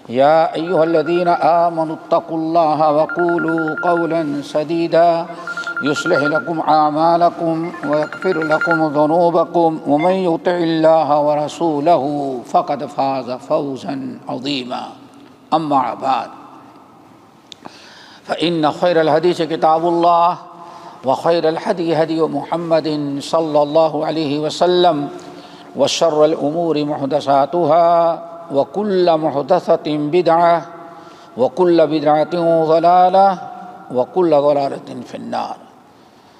يا أيها الذين آمنوا اتقوا الله وقولوا قولا سديدا يصلح لكم أعمالكم ويغفر لكم ذنوبكم ومن يطع الله ورسوله فقد فاز فوزا عظيما. أما بعد فإن خير الحديث كتاب الله وخير الهدي هدي محمد صلى الله عليه وسلم وشر الأمور محدثاتها وكل محدثة بدعة وكل بدعة ضلالة وكل ضلالة في النار.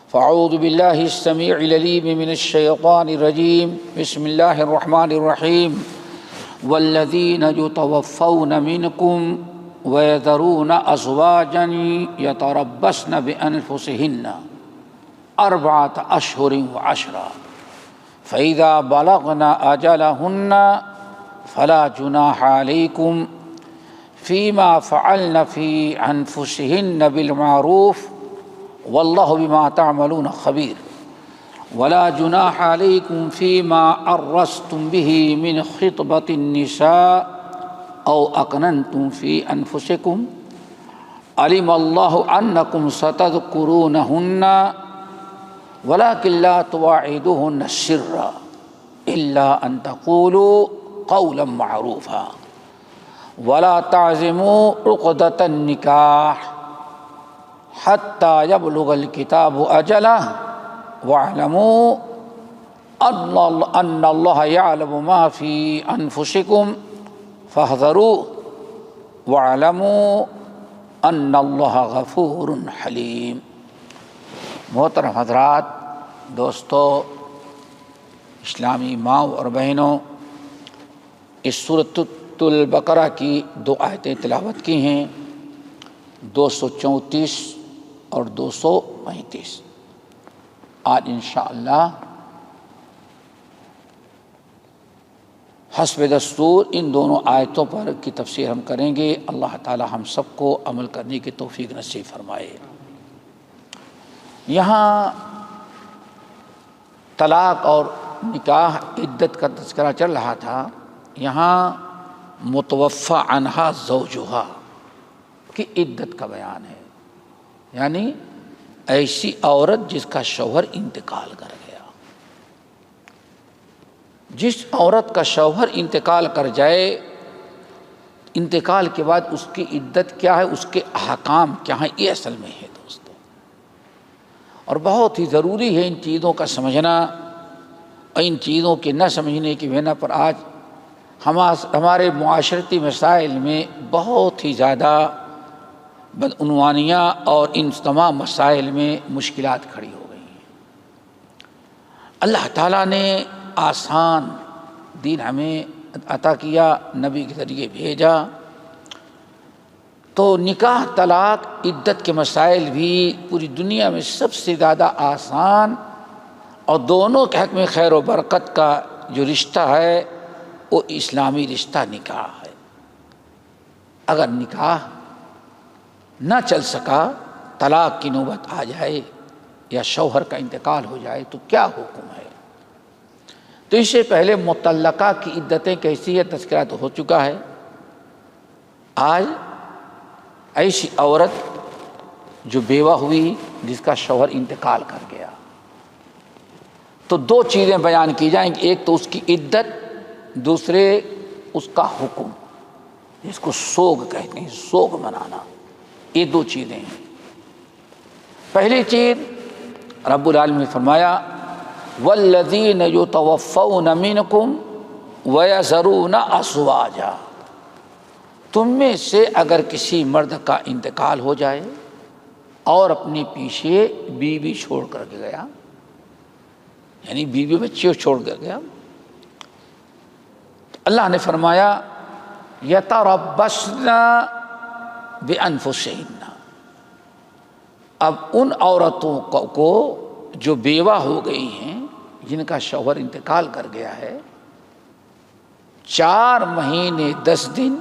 فأعوذ بالله السميع العليم من الشيطان الرجيم. بسم الله الرحمن الرحيم. والذين يتوفون منكم ويذرون أزواجا يتربصن بأنفسهن 4 أشهر وعشرا فإذا بلغن أجلهن فلا جناح عليكم فيما فعلن في أنفسهن بالمعروف والله بما تعملون خبير. ولا جناح عليكم فيما عرضتم به من خطبة النساء أو أكننتم في أنفسكم علم الله أنكم ستذكرونهن ولكن لا تواعدوهن سرا إلا أن تقولوا قولا معروفا ولا تعزموا عقدة النكاح حتى يبلغ الكتاب أجله واعلموا أن الله يعلم ما في أنفسكم فاحذروه واعلموا أن الله غفور حليم. محترم حضرات، دوستو، اسلامی ماؤں اور بہنوں، اس سورۃ البقرہ کی 2 آیتیں تلاوت کی ہیں، 234 اور 235. آج انشاءاللہ حسب دستور ان دونوں آیتوں پر کی تفسیر ہم کریں گے. اللہ تعالی ہم سب کو عمل کرنے کی توفیق نصیب فرمائے. یہاں طلاق اور نکاح عدت کا تذکرہ چل رہا تھا. یہاں متوفی عنہا زوجہا کی عدت کا بیان ہے، یعنی ایسی عورت جس کا شوہر انتقال کر گیا. جس عورت کا شوہر انتقال کر جائے، انتقال کے بعد اس کی عدت کیا ہے، اس کے احکام کیا ہیں، یہ اصل میں ہے دوستو. اور بہت ہی ضروری ہے ان چیزوں کا سمجھنا. اور ان چیزوں کے نہ سمجھنے کی بنا پر آج ہمارے معاشرتی مسائل میں بہت ہی زیادہ بدعنوانیاں اور ان تمام مسائل میں مشکلات کھڑی ہو گئی ہیں. اللہ تعالیٰ نے آسان دین ہمیں عطا کیا، نبی کے ذریعے بھیجا، تو نکاح، طلاق، عدت کے مسائل بھی پوری دنیا میں سب سے زیادہ آسان اور دونوں کے حق میں خیر و برکت کا جو رشتہ ہے وہ اسلامی رشتہ نکاح ہے. اگر نکاح نہ چل سکا، طلاق کی نوبت آ جائے یا شوہر کا انتقال ہو جائے تو کیا حکم ہے؟ تو اس سے پہلے مطلقہ کی عدتیں کیسی ہے تذکرہ تو ہو چکا ہے. آج ایسی عورت جو بیوہ ہوئی جس کا شوہر انتقال کر گیا، تو 2 چیزیں بیان کی جائیں گی. ایک تو اس کی عدت، دوسرے اس کا حکم، جس کو سوگ کہتے ہیں، سوگ منانا. یہ 2 چیزیں ہیں. پہلی چیز رب العالمین نے فرمایا والذین یتوفون منکم ویذرون ازواجا، تم میں سے اگر کسی مرد کا انتقال ہو جائے اور اپنے پیچھے بیوی چھوڑ کر کے گیا، یعنی بیوی بچے چھوڑ کر گیا، اللہ نے فرمایا یتربصن بانفسہن، اب ان عورتوں کو جو بیوہ ہو گئی ہیں، جن کا شوہر انتقال کر گیا ہے، 4 مہینے 10 دن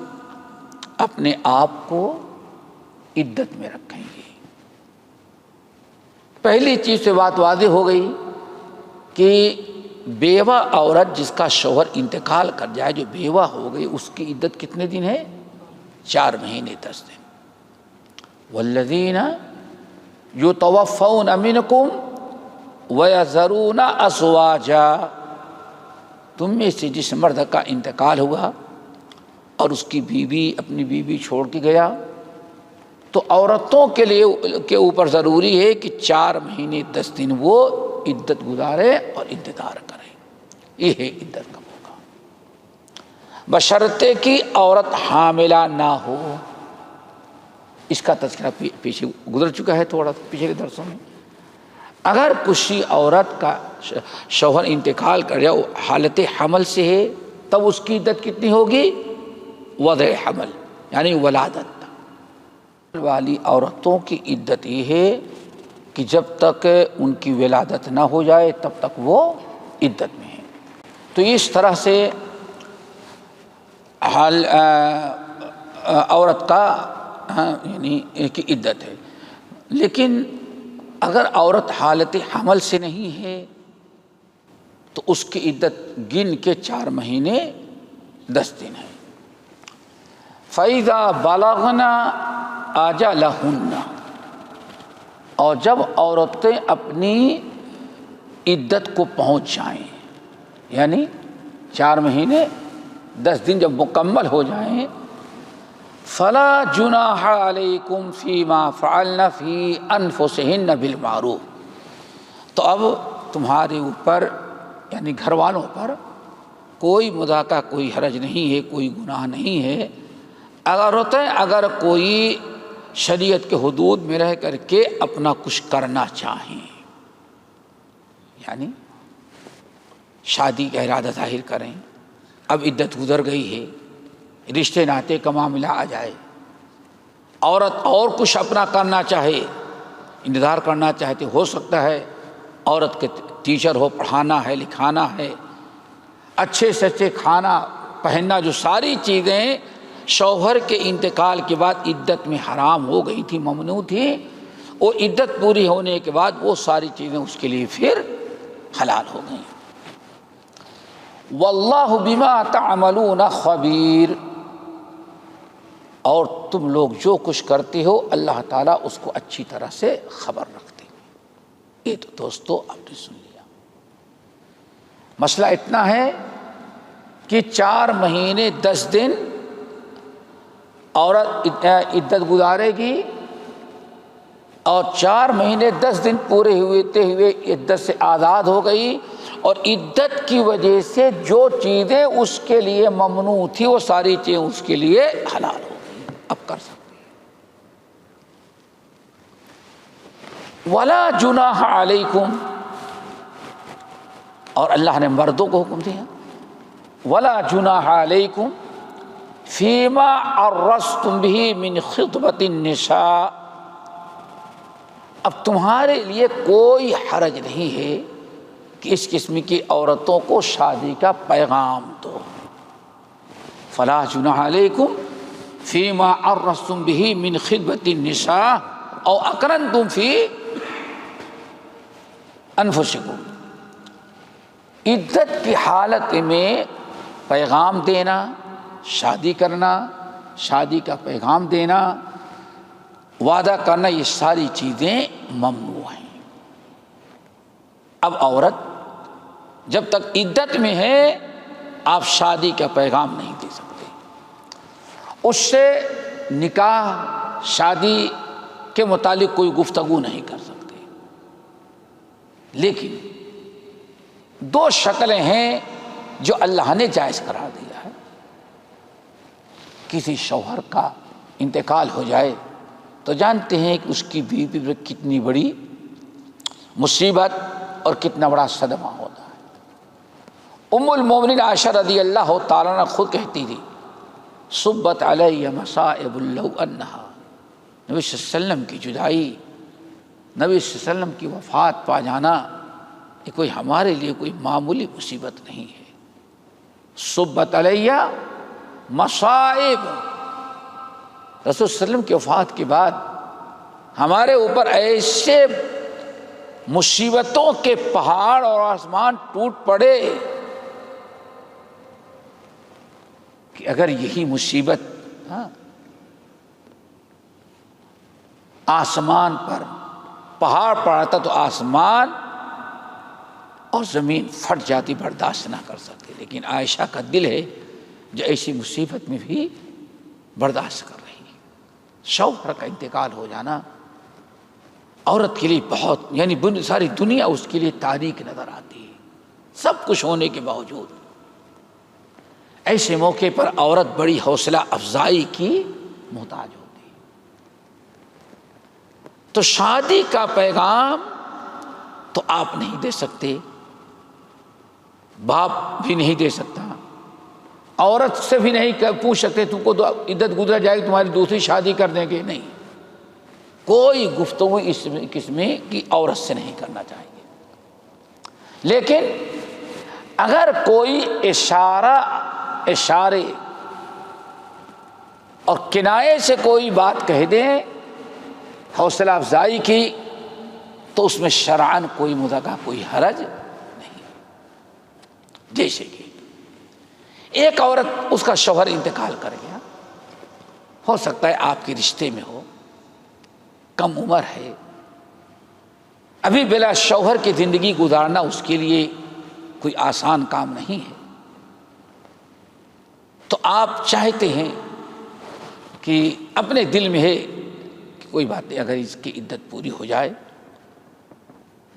اپنے آپ کو عدت میں رکھیں گے. پہلی چیز سے بات واضح ہو گئی کہ بیوہ عورت جس کا شوہر انتقال کر جائے، جو بیوہ ہو گئی، اس کی عدت کتنے دن ہے؟ 4 مہینے 10 دن۔ والذین یتوفون منکم ویذرون ازواجا، تم میں سے جس مرد کا انتقال ہوا اور اس کی بیوی اپنی بیوی چھوڑ کے گیا، تو عورتوں کے لیے کے اوپر ضروری ہے کہ 4 مہینے 10 دن وہ عدت گزارے اور انتظار کرے۔ یہ ہے عدت کا موقع، بشرطے کہ عورت حاملہ نہ ہو۔ اس کا تذکرہ پیچھے گزر چکا ہے تھوڑا پچھلے درسوں میں۔ اگر کسی عورت کا شوہر انتقال کر جائے حالت حمل سے ہے، تب اس کی عدت کتنی ہوگی؟ وضع حمل یعنی ولادت والی عورتوں کی عدت یہ ہے کہ جب تک ان کی ولادت نہ ہو جائے تب تک وہ عدت میں ہے۔ تو اس طرح سے عورت کا یعنی ایک عدت ہے۔ لیکن اگر عورت حالت حمل سے نہیں ہے تو اس کی عدت گن کے 4 مہینے 10 دن ہے۔ فَإِذَا بَلَغْنَا أَجَلَهُنَّ، اور جب عورتیں اپنی عدت کو پہنچ جائیں، یعنی 4 مہینے 10 دن جب مکمل ہو جائیں، فَلَا جُنَاحَ عَلَيْكُمْ فِي مَا فَعَلْنَ فِي أَنفُسِهِنَّ بِالْمَعْرُوفِ، تو اب تمہارے اوپر یعنی گھر والوں پر کوئی مذاکرہ، کوئی حرج نہیں ہے، کوئی گناہ نہیں ہے اگر کوئی شریعت کے حدود میں رہ کر کے اپنا کچھ کرنا چاہیں، یعنی شادی کا ارادہ ظاہر کریں، اب عدت گزر گئی ہے، رشتے ناطے کا معاملہ آ جائے، عورت اور کچھ اپنا کرنا چاہے، انتظار کرنا چاہتے، ہو سکتا ہے عورت کے ٹیچر ہو، پڑھانا ہے، لکھانا ہے، اچھے سے اچھے کھانا پہننا، جو ساری چیزیں شوہر کے انتقال کے بعد عدت میں حرام ہو گئی تھی، ممنوع تھی، وہ عدت پوری ہونے کے بعد وہ ساری چیزیں اس کے لیے پھر حلال ہو گئیں۔ واللہ بما تعملون خبیر، اور تم لوگ جو کچھ کرتے ہو اللہ تعالیٰ اس کو اچھی طرح سے خبر رکھتے ہیں۔ یہ تو دوستو آپ نے سن لیا، مسئلہ اتنا ہے کہ 4 مہینے 10 دن عورت عدت گزارے گی، اور 4 مہینے 10 دن پورے ہوئے عدت سے آزاد ہو گئی، اور عدت کی وجہ سے جو چیزیں اس کے لیے ممنوع تھی وہ ساری چیزیں اس کے لیے حلال ہو گئی، اب کر سکتے ہیں۔ وَلَا جُنَاحَ عَلَيْكُمْ، اور اللہ نے مردوں کو حکم دیا، وَلَا جُنَاحَ عَلَيْكُمْ فِيمَا عَرَّضْتُمْ بِهِ مِنْ خِطْبَةِ النِّسَاءِ، اب تمہارے لیے کوئی حرج نہیں ہے کہ اس قسم کی عورتوں کو شادی کا پیغام دو۔ فَلَا جُنَاحَ عَلَيْكُمْ فِيمَا عَرَّضْتُمْ بِهِ مِنْ خِطْبَةِ النِّسَاءِ أَوْ أَكْنَنْتُمْ فِي أَنفُسِكُمْ، عدت کی حالت میں پیغام دینا، شادی کرنا، شادی کا پیغام دینا، وعدہ کرنا، یہ ساری چیزیں ممنوع ہیں۔ اب عورت جب تک عدت میں ہے آپ شادی کا پیغام نہیں دے سکتے، اس سے نکاح شادی کے متعلق کوئی گفتگو نہیں کر سکتے۔ لیکن 2 شکلیں ہیں جو اللہ نے جائز قرار دیا ہے۔ کسی شوہر کا انتقال ہو جائے تو جانتے ہیں کہ اس کی بیوی پر کتنی بڑی مصیبت اور کتنا بڑا صدمہ ہوتا ہے۔ ام المومنین عائشہ رضی اللہ تعالیٰ عنہ خود کہتی تھی، صبت علیہ مصائب لو انہا، نبی صلی اللہ علیہ وسلم کی جدائی، نبی صلی اللہ علیہ وسلم کی وفات پا جانا، یہ کوئی ہمارے لیے کوئی معمولی مصیبت نہیں ہے۔ صبت علیہ مصائب، رسول صلی اللہ علیہ وسلم کی وفات کے بعد ہمارے اوپر ایسے مصیبتوں کے پہاڑ اور آسمان ٹوٹ پڑے کہ اگر یہی مصیبت آسمان پر پہاڑ پڑتا تو آسمان اور زمین پھٹ جاتی، برداشت نہ کر سکتے، لیکن عائشہ کا دل ہے جو ایسی مصیبت میں بھی برداشت کر رہی ہے۔ شوہر کا انتقال ہو جانا عورت کے لیے بہت، یعنی ساری دنیا اس کے لیے تاریک نظر آتی ہے، سب کچھ ہونے کے باوجود۔ ایسے موقع پر عورت بڑی حوصلہ افزائی کی محتاج ہوتی ہے۔ تو شادی کا پیغام تو آپ نہیں دے سکتے، باپ بھی نہیں دے سکتا، عورت سے بھی نہیں پوچھ سکتے تم کو تو عدت گزر جائے گی، تمہاری دوسری شادی کر دیں گے، نہیں، کوئی گفتگو اس قسم کی عورت سے نہیں کرنا چاہیے۔ لیکن اگر کوئی اشارے اور کنایے سے کوئی بات کہہ دیں، حوصلہ افزائی کی، تو اس میں شرعاً کوئی مذاکرہ، کوئی حرج نہیں۔ جیسے کہ ایک عورت، اس کا شوہر انتقال کر گیا، ہو سکتا ہے آپ کے رشتے میں ہو، کم عمر ہے، ابھی بلا شوہر کی زندگی گزارنا اس کے لیے کوئی آسان کام نہیں ہے، تو آپ چاہتے ہیں کہ اپنے دل میں ہے کہ کوئی بات نہیں، اگر اس کی عدت پوری ہو جائے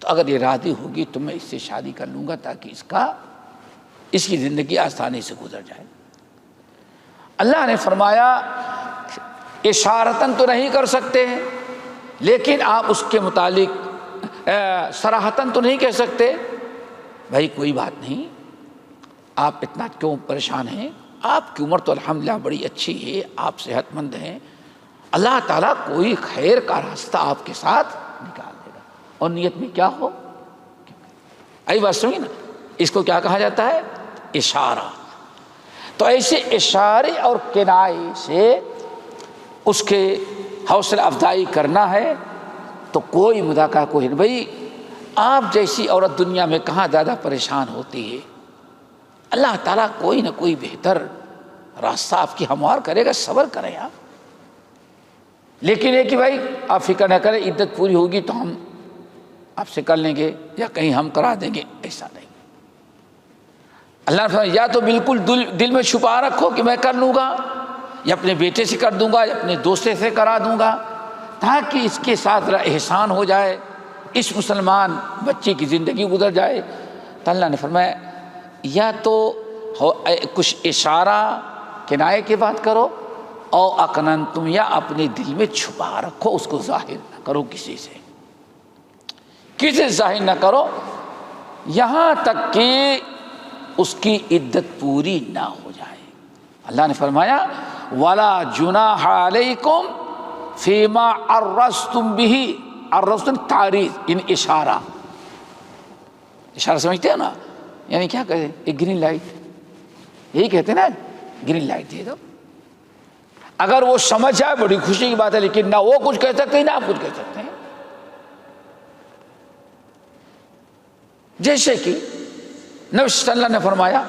تو اگر یہ راضی ہوگی تو میں اس سے شادی کر لوں گا، تاکہ اس کی زندگی آسانی سے گزر جائے۔ اللہ نے فرمایا اشارتاً تو نہیں کر سکتے ہیں، لیکن آپ اس کے متعلق صراحتاً تو نہیں کہہ سکتے بھائی کوئی بات نہیں، آپ اتنا کیوں پریشان ہیں، آپ کی عمر تو الحمدللہ بڑی اچھی ہے، آپ صحت مند ہیں، اللہ تعالیٰ کوئی خیر کا راستہ آپ کے ساتھ نکال دے گا، اور نیت میں کیا ہو، آئی بات سمجھی نا، اس کو کیا کہا جاتا ہے، اشارہ۔ تو ایسے اشارے اور کنائے سے اس کے حوصلہ افزائی کرنا ہے، تو کوئی مذاکرہ کوئی نہیں۔ بھائی آپ جیسی عورت دنیا میں کہاں زیادہ پریشان ہوتی ہے، اللہ تعالیٰ کوئی نہ کوئی بہتر راستہ آپ کی ہموار کرے گا، صبر کریں آپ۔ لیکن یہ کہ بھائی آپ فکر نہ کریں، عدت پوری ہوگی تو ہم آپ سے کر لیں گے یا کہیں ہم کرا دیں گے، ایسا نہیں۔ اللہ نے فرمایا یا تو بالکل دل میں چھپا رکھو کہ میں کر لوں گا، یا اپنے بیٹے سے کر دوں گا، یا اپنے دوستے سے کرا دوں گا، تاکہ اس کے ساتھ احسان ہو جائے، اس مسلمان بچے کی زندگی گزر جائے۔ تو اللہ نے فرمایا یا تو کچھ اشارہ کنائے کی بات کرو، او اقنن تم، یا اپنے دل میں چھپا رکھو، اس کو ظاہر نہ کرو کسی سے ظاہر نہ کرو، یہاں تک کہ اس کی عدت پوری نہ ہو جائے۔ اللہ نے فرمایا وَلَا جُنَاحَ عَلَيْكُمْ فِيمَا عَرَّضْتُمْ بِهِ، عرضتم تعریض، ان اشارہ سمجھتے ہیں نا، یعنی کیا کہتے ہیں، ایک گرین لائٹ، یہی کہتے ہیں نا، گرین لائٹ دے دو، اگر وہ سمجھ جائے بڑی خوشی کی بات ہے، لیکن نہ وہ کچھ کہہ سکتے ہیں نہ آپ کچھ کہہ سکتے ہیں۔ جیسے کہ نبی صلی اللہ علیہ وسلم نے فرمایا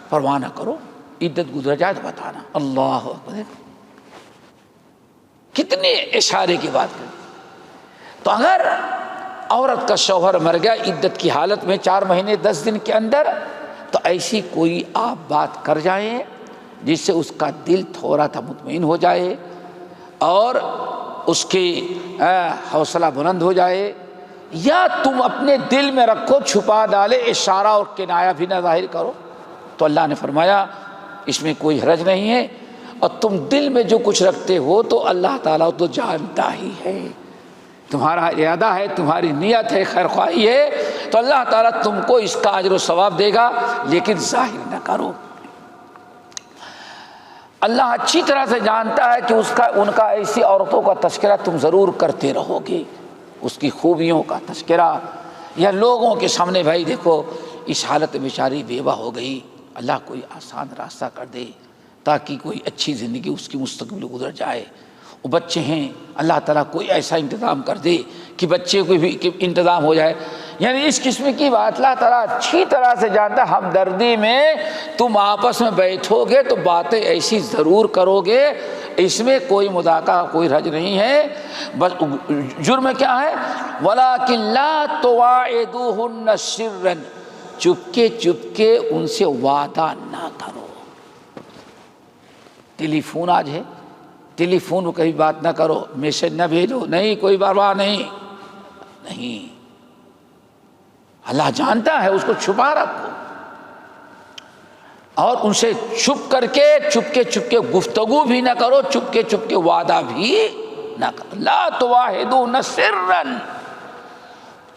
پرواہ نہ کرو، عدت گزر جائے تو بتانا۔ اللہ اکبر، کتنے اشارے کی بات کریں۔ تو اگر عورت کا شوہر مر گیا عدت کی حالت میں 4 مہینے 10 دن کے اندر، تو ایسی کوئی آپ بات کر جائیں جس سے اس کا دل تھوڑا سا مطمئن ہو جائے اور اس کی حوصلہ بلند ہو جائے، یا تم اپنے دل میں رکھو، چھپا ڈالے، اشارہ اور کنایہ بھی نہ ظاہر کرو، تو اللہ نے فرمایا اس میں کوئی حرج نہیں ہے، اور تم دل میں جو کچھ رکھتے ہو تو اللہ تعالیٰ تو جانتا ہی ہے، تمہارا ارادہ ہے، تمہاری نیت ہے، خیر خواہی ہے، تو اللہ تعالیٰ تم کو اس کا اجر و ثواب دے گا، لیکن ظاہر نہ کرو۔ اللہ اچھی طرح سے جانتا ہے کہ ان کا ایسی عورتوں کا تذکرہ تم ضرور کرتے رہو گے، اس کی خوبیوں کا تذکرہ، یا لوگوں کے سامنے بھائی دیکھو اس حالت میں بیچاری بیوہ ہو گئی، اللہ کوئی آسان راستہ کر دے تاکہ کوئی اچھی زندگی اس کی مستقبل گزر جائے، وہ بچے ہیں اللہ تعالیٰ کوئی ایسا انتظام کر دے کہ بچے کو بھی انتظام ہو جائے، یعنی اس قسم کی بات اللہ تعالیٰ اچھی طرح سے جانتا۔ ہمدردی میں تم آپس میں بیٹھو گے تو باتیں ایسی ضرور کرو گے، اس میں کوئی مذاکرہ کوئی حرج نہیں ہے، بس جرم کیا ہے؟ وَلَٰكِن لَا تُوَاعِدُوهُنَّ سِرًّا، چپکے چپکے ان سے وعدہ نہ کرو۔ ٹیلی فون آج ہے، ٹیلی فون پہ کبھی بات نہ کرو، میسج نہ بھیجو، نہیں کوئی پرواہ نہیں، نہیں، اللہ جانتا ہے، اس کو چھپا رکھو، اور ان سے چھپ کر کے چپکے چپکے گفتگو بھی نہ کرو، چپکے چپکے وعدہ بھی نہ کرو۔ لا تواعدون سرا،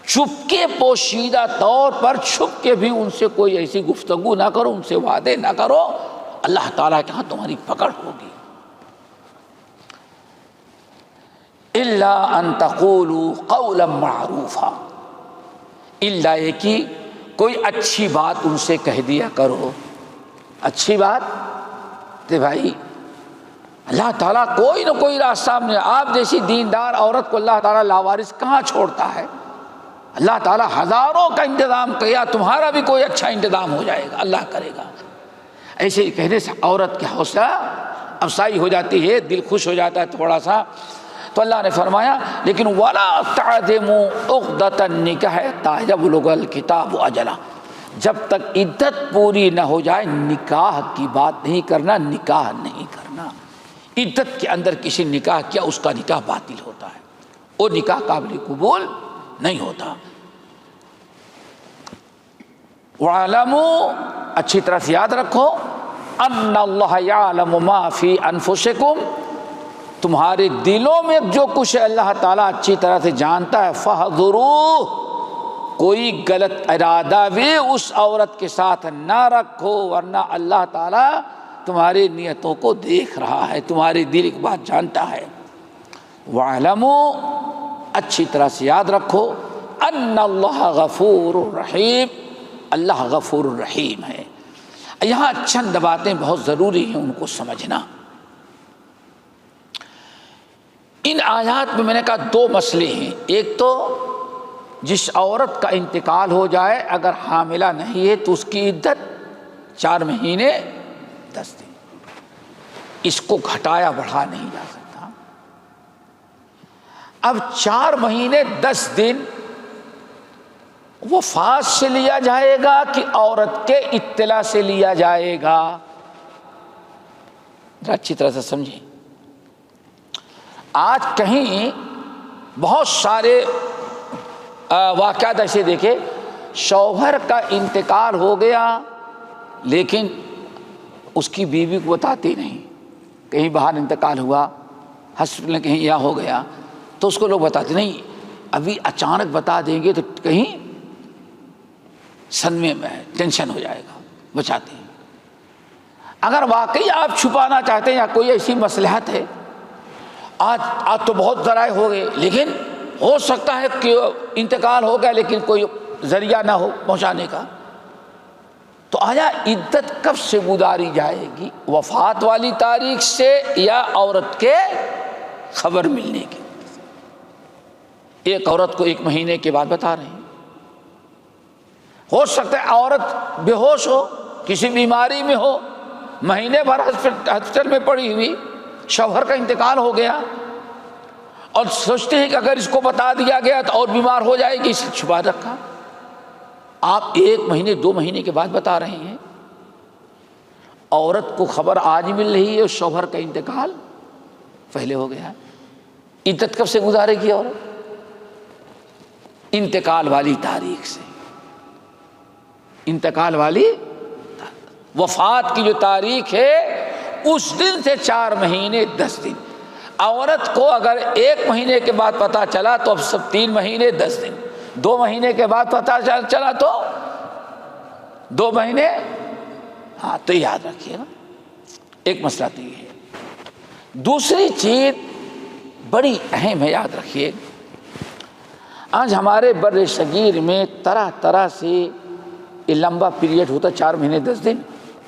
چپکے پوشیدہ طور پر چھپ کے بھی ان سے کوئی ایسی گفتگو نہ کرو، ان سے وعدے نہ کرو، اللہ تعالیٰ کے ہاں تمہاری پکڑ ہوگی۔ الا ان تقولوا قولا معروفا، الا یہ کہ کوئی اچھی بات ان سے کہہ دیا کرو۔ اچھی بات کہ بھائی اللہ تعالیٰ کوئی نہ کوئی راستہ میں، آپ جیسی دیندار عورت کو اللہ تعالیٰ لاوارث کہاں چھوڑتا ہے؟ اللہ تعالیٰ ہزاروں کا انتظام کیا، تمہارا بھی کوئی اچھا انتظام ہو جائے گا، اللہ کرے گا۔ ایسے ہی کہنے سے عورت کی حوصلہ افزائی ہو جاتی ہے، دل خوش ہو جاتا ہے تھوڑا سا۔ تو اللہ نے فرمایا لیکن وَلَا تَعْزِمُوا عُقْدَةَ النِّكَاحِ حَتَّىٰ يَبْلُغَ الْكِتَابُ أَجَلَهُ، جب تک عدت پوری نہ ہو جائے نکاح کی بات نہیں کرنا، نکاح نہیں کرنا۔ عدت کے اندر کسی نکاح کیا، اس کا نکاح باطل ہوتا ہے، وہ نکاح قابل قبول نہیں ہوتا۔ وَاعْلَمُوا، اچھی طرح سے یاد رکھو، أَنَّ اللَّهَ يَعْلَمُ مَا فِي أَنفُسِكُمْ، تمہارے دلوں میں جو کچھ ہے اللہ تعالیٰ اچھی طرح سے جانتا ہے۔ فَاحْذَرُوهُ، کوئی غلط ارادہ بھی اس عورت کے ساتھ نہ رکھو، ورنہ اللہ تعالیٰ تمہاری نیتوں کو دیکھ رہا ہے، تمہاری دل کی بات جانتا ہے۔ وَاعْلَمُوا، اچھی طرح سے یاد رکھو، أَنَّ اللَّهَ غَفُورٌ رَحِيمٌ، اللہ غفور الرحیم ہے۔ یہاں چند باتیں بہت ضروری ہیں ان کو سمجھنا۔ ان آیات میں نے کہا دو مسئلے ہیں، ایک تو جس عورت کا انتقال ہو جائے اگر حاملہ نہیں ہے تو اس کی عدت 4 مہینے 10 دن، اس کو گھٹایا بڑھا نہیں جا سکتا۔ اب 4 مہینے 10 دن وفات سے لیا جائے گا کہ عورت کے اطلاع سے لیا جائے گا؟ ذرا اچھی طرح سے سمجھیں۔ آج کہیں بہت سارے واقعات ایسے دیکھے، شوہر کا انتقال ہو گیا لیکن اس کی بیوی کو بتاتے نہیں، کہیں باہر انتقال ہوا، ہاسپٹل میں کہیں یا ہو گیا تو اس کو لوگ بتاتے نہیں، ابھی اچانک بتا دیں گے تو کہیں صدمے میں ٹینشن ہو جائے گا، بچاتے ہیں۔ اگر واقعی آپ چھپانا چاہتے ہیں یا کوئی ایسی مصلحت ہے، آج تو بہت ذرائع ہو گئے، لیکن ہو سکتا ہے کہ انتقال ہو گیا لیکن کوئی ذریعہ نہ ہو پہنچانے کا، تو آیا عدت کب سے گزاری جائے گی؟ وفات والی تاریخ سے یا عورت کے خبر ملنے کی؟ ایک عورت کو 1 مہینے کے بعد بتا رہے ہیں، ہو سکتا ہے عورت بے ہوش ہو، کسی بیماری میں ہو، مہینے بھر ہاسپٹل میں پڑی ہوئی، شوہر کا انتقال ہو گیا اور سوچتے ہیں کہ اگر اس کو بتا دیا گیا تو اور بیمار ہو جائے گی، اس لیے چھپا رکھا۔ آپ 1 مہینے 2 مہینے کے بعد بتا رہے ہیں، عورت کو خبر آج مل رہی ہے، شوہر کا انتقال پہلے ہو گیا۔ عدت کب سے گزارے گی عورت؟ انتقال والی تاریخ سے، انتقال والی وفات کی جو تاریخ ہے اس دن سے 4 مہینے 10 دن۔ عورت کو اگر 1 مہینے کے بعد پتہ چلا تو اب سب 3 مہینے 10 دن، 2 مہینے کے بعد پتہ چلا تو 2 مہینے، ہاں تو یاد رکھیے نا، ایک مسئلہ تو یہ ہے۔ دوسری چیز بڑی اہم ہے، یاد رکھیے، آج ہمارے بر صغیر میں طرح طرح سے یہ لمبا پیریڈ ہوتا 4 مہینے 10 دن،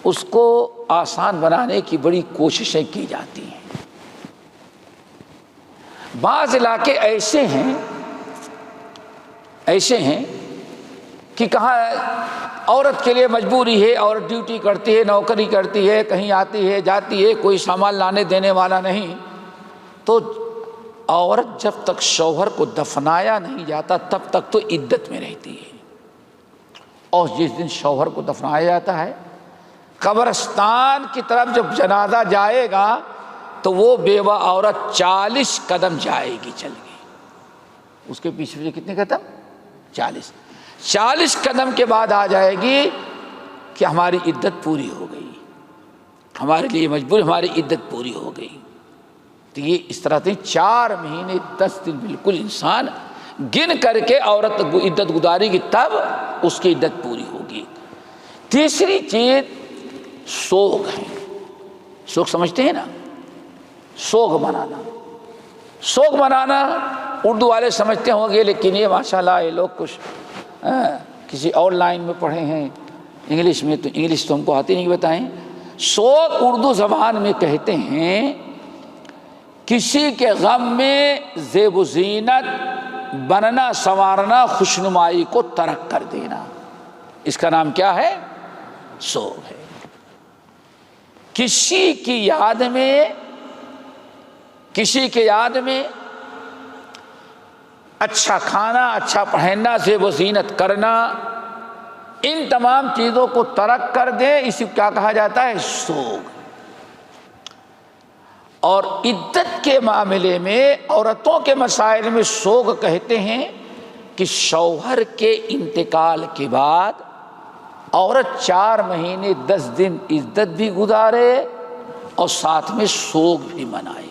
اس کو آسان بنانے کی بڑی کوششیں کی جاتی ہیں۔ بعض علاقے ایسے ہیں کہ کہاں عورت کے لیے مجبوری ہے، عورت ڈیوٹی کرتی ہے، نوکری کرتی ہے، کہیں آتی ہے جاتی ہے، کوئی سامان لانے دینے والا نہیں، تو عورت جب تک شوہر کو دفنایا نہیں جاتا تب تک تو عدت میں رہتی ہے، اور جس دن شوہر کو دفنایا جاتا ہے قبرستان کی طرف جب جنازہ جائے گا تو وہ بیوہ عورت 40 قدم جائے گی، چل گئی، اس کے پیچھے سے کتنے قدم؟ 40 قدم کے بعد آ جائے گی کہ ہماری عدت پوری ہو گئی، ہمارے لیے مجبور، ہماری عدت پوری ہو گئی۔ تو یہ اس طرح سے 4 مہینے 10 دن بالکل انسان گن کر کے عورت عدت گزارے گی، تب اس کی عدت پوری ہوگی۔ تیسری چیز سوگ ہے، سوگ سمجھتے ہیں نا، سوگ منانا اردو والے سمجھتے ہوں گے، لیکن یہ ماشاءاللہ یہ لوگ کچھ کسی اور لائن میں پڑھے ہیں، انگلش میں، تو انگلش تو ہم کو آتی نہیں، بتائیں۔ سوگ اردو زبان میں کہتے ہیں کسی کے غم میں زیب و زینت، بننا سنوارنا، خوشنمائی کو ترک کر دینا، اس کا نام کیا ہے؟ سوگ ہے۔ کسی کی یاد میں اچھا کھانا، اچھا پہننا، زیب و زینت کرنا، ان تمام چیزوں کو ترک کر دے، اسی کو کیا کہا جاتا ہے؟ سوگ۔ اور عدت کے معاملے میں، عورتوں کے مسائل میں سوگ کہتے ہیں کہ شوہر کے انتقال کے بعد عورت 4 مہینے 10 دن عدت بھی گزارے اور ساتھ میں سوگ بھی منائے،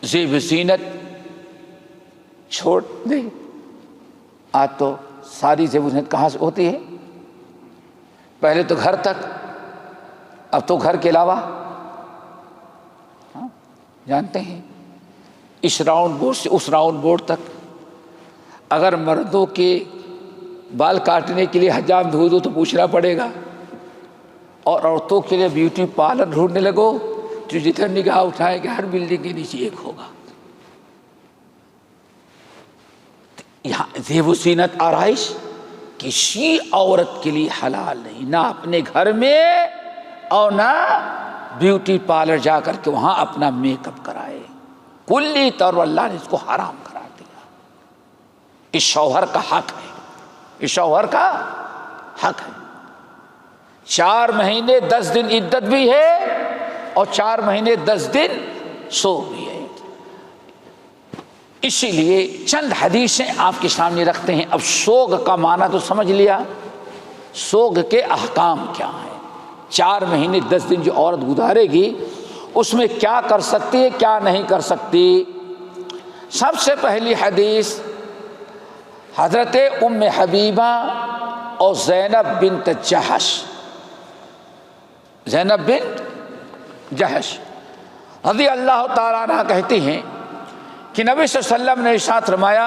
زیب زینت چھوڑ دے۔ آج تو ساری زیب و زینت کہاں سے ہوتی ہے؟ پہلے تو گھر تک، اب تو گھر کے علاوہ، جانتے ہیں، اس راؤنڈ بورڈ سے اس راؤنڈ بورڈ تک۔ اگر مردوں کے بال کاٹنے کے لیے حجام دھو دو تو پوچھنا پڑے گا، اور عورتوں کے لیے بیوٹی پارلر ڈھونڈنے لگو جو جدھر نگاہ اٹھائے کہ ہر بلڈنگ کے نیچے ایک ہوگا۔ یہاں زیب و زینت، آرائش کسی عورت کے لیے حلال نہیں، نہ اپنے گھر میں اور نہ بیوٹی پارلر جا کر کے وہاں اپنا میک اپ کرائے، کلی طور پر اللہ نے اس کو حرام کرا دیا۔ اس شوہر کا حق ہے، اس شوہر کا حق ہے۔ 4 مہینے 10 دن عدت بھی ہے اور 4 مہینے 10 دن سوگ بھی ہے۔ اسی لیے چند حدیثیں آپ کے سامنے رکھتے ہیں۔ اب سوگ کا معنی تو سمجھ لیا، سوگ کے احکام کیا ہیں؟ 4 مہینے 10 دن جو عورت گزارے گی اس میں کیا کر سکتی ہے، کیا نہیں کر سکتی۔ سب سے پہلی حدیث حضرت ام حبیبہ اور زینب بنت جحش رضی اللہ تعالیٰ عنہ کہتی ہیں کہ نبی صلی اللہ علیہ وسلم نے ارشاد فرمایا،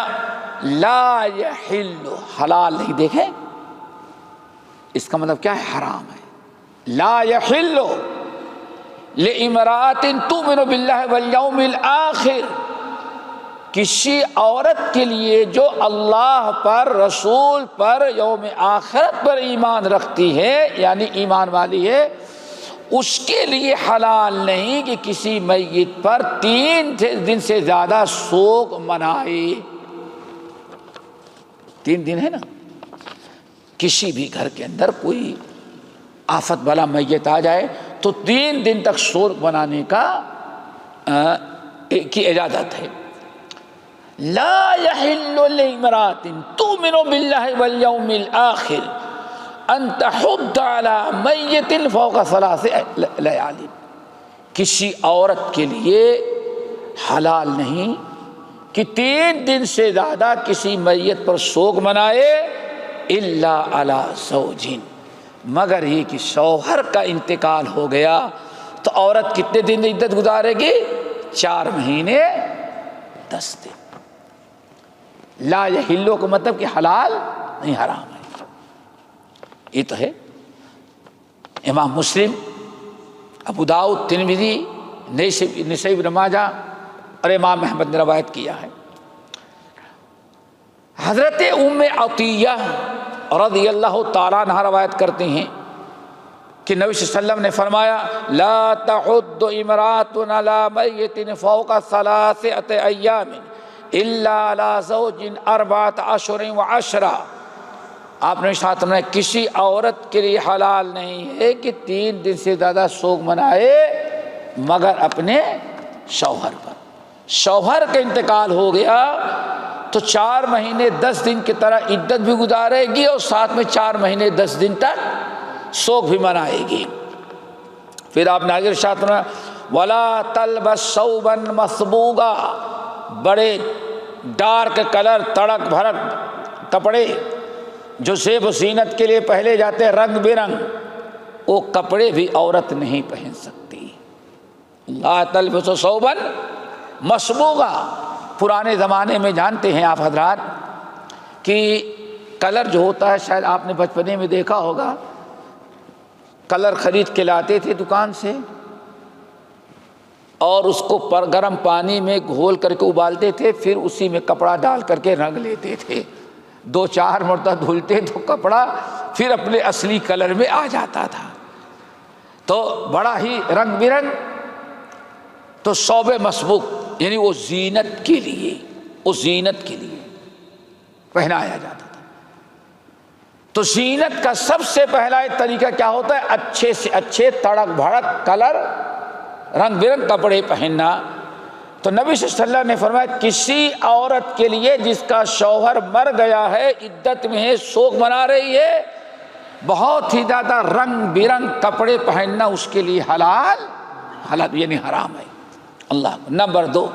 لا یحل، حلال نہیں، دیکھیں اس کا مطلب کیا ہے؟ حرام ہے۔ لا یحل لامرأۃ تؤمن باللہ والیوم الآخر، کسی عورت کے لیے جو اللہ پر، رسول پر، یوم آخرت پر ایمان رکھتی ہے، یعنی ایمان والی ہے، اس کے لیے حلال نہیں کہ کسی میت پر 3 دن سے زیادہ سوگ منائے۔ 3 دن ہے نا، کسی بھی گھر کے اندر کوئی آفت والا میت آ جائے تو 3 دن تک سوگ منانے کی اجازت ہے۔ لا يحل لامرأة تؤمن بالله واليوم الآخر ان تحض على میت فوق 3 لیال، کسی عورت کے لیے حلال نہیں کہ 3 دن سے زیادہ کسی میت پر سوگ منائے، الا علی زوج، مگر یہ کہ شوہر کا انتقال ہو گیا تو عورت کتنے دن عدت گزارے گی؟ 4 مہینے 10 دن۔ لا یحلو کا مطلب کہ حلال نہیں، حرام ہے۔ یہ تو ہے امام مسلم، ابو داؤد، ترمذی، نسائی بن ماجہ اور امام احمد نے روایت کیا ہے۔ حضرت ام عطیہ رضی اللہ تعالیٰ عنہ روایت کرتے ہیں کہ نبی صلی اللہ علیہ وسلم نے فرمایا لا تحد امرأۃ علی میت فوق ثلاثۃ ایام الا علی زوج 14 اشہر و10۔ آپ نے ساتھ میں کسی عورت کے لیے حلال نہیں ہے کہ 3 دن سے زیادہ سوگ منائے مگر اپنے شوہر پر۔ شوہر کا انتقال ہو گیا تو 4 مہینے 10 دن کی طرح عدت بھی گزارے گی اور ساتھ میں 4 مہینے 10 دن تک سوگ بھی منائے گی۔ پھر آپ نے آگے ارشاد فرمایا ولا تلبس ثوبا مصبوغا، بڑے ڈارک کلر تڑک بھڑک کپڑے جو زیب و زینت کے لیے پہنے جاتے ہیں رنگ برنگ، وہ کپڑے بھی عورت نہیں پہن سکتی۔ لا تلبس ثوبا مصبوغا، پرانے زمانے میں جانتے ہیں آپ حضرات کہ کلر جو ہوتا ہے، شاید آپ نے بچپنے میں دیکھا ہوگا، کلر خرید کے لاتے تھے دکان سے اور اس کو گرم پانی میں گھول کر کے ابالتے تھے، پھر اسی میں کپڑا ڈال کر کے رنگ لیتے تھے۔ 2-4 مرتبہ دھلتے تو کپڑا پھر اپنے اصلی کلر میں آ جاتا تھا، تو بڑا ہی رنگ برنگ۔ تو ثوب مسبوق یعنی وہ زینت کے لیے، اس زینت کے لیے پہنایا جاتا تھا۔ تو زینت کا سب سے پہلا طریقہ کیا ہوتا ہے؟ اچھے سے اچھے تڑک بھڑک کلر رنگ برنگ کپڑے پہننا۔ تو نبی صلی اللہ علیہ وسلم نے فرمایا کسی عورت کے لیے جس کا شوہر مر گیا ہے، عدت میں ہے، سوگ منا رہی ہے، بہت ہی زیادہ رنگ برنگ کپڑے پہننا اس کے لیے حلال یعنی حرام ہے۔ اللہ۔ نمبر 2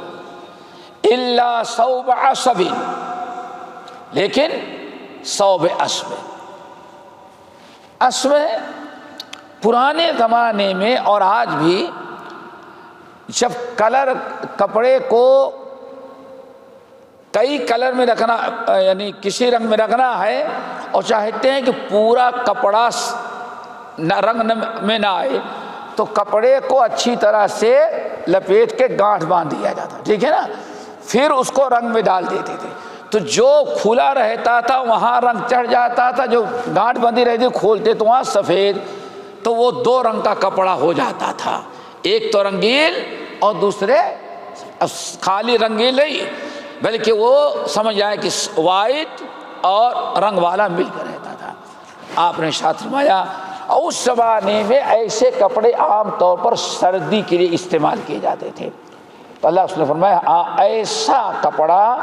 الا ثوب عصب، لیکن ثوب عصب، عصب پرانے زمانے میں اور آج بھی جب کلر کپڑے کو کئی کلر میں رکھنا یعنی کسی رنگ میں رکھنا ہے اور چاہتے ہیں کہ پورا کپڑا رنگ میں نہ آئے، تو کپڑے کو اچھی طرح سے لپیٹ کے گانٹھ باندھ دیا جاتا، ٹھیک ہے نا، پھر اس کو رنگ میں ڈال دیتے تھے۔ تو جو کھلا رہتا تھا وہاں رنگ چڑھ جاتا تھا، جو گانٹھ بندی رہتی کھولتے تو وہاں سفید، تو وہ 2 رنگ کا کپڑا ہو جاتا تھا، ایک تو رنگین اور دوسرے خالی رنگین نہیں بلکہ وہ سمجھ آئے کہ وائٹ اور رنگ والا مل کر رہتا تھا۔ آپ نے ارشاد فرمایا اس زمانے میں ایسے کپڑے عام طور پر سردی کے لیے استعمال کیے جاتے تھے، تو اللہ اس نے فرمایا ایسا کپڑا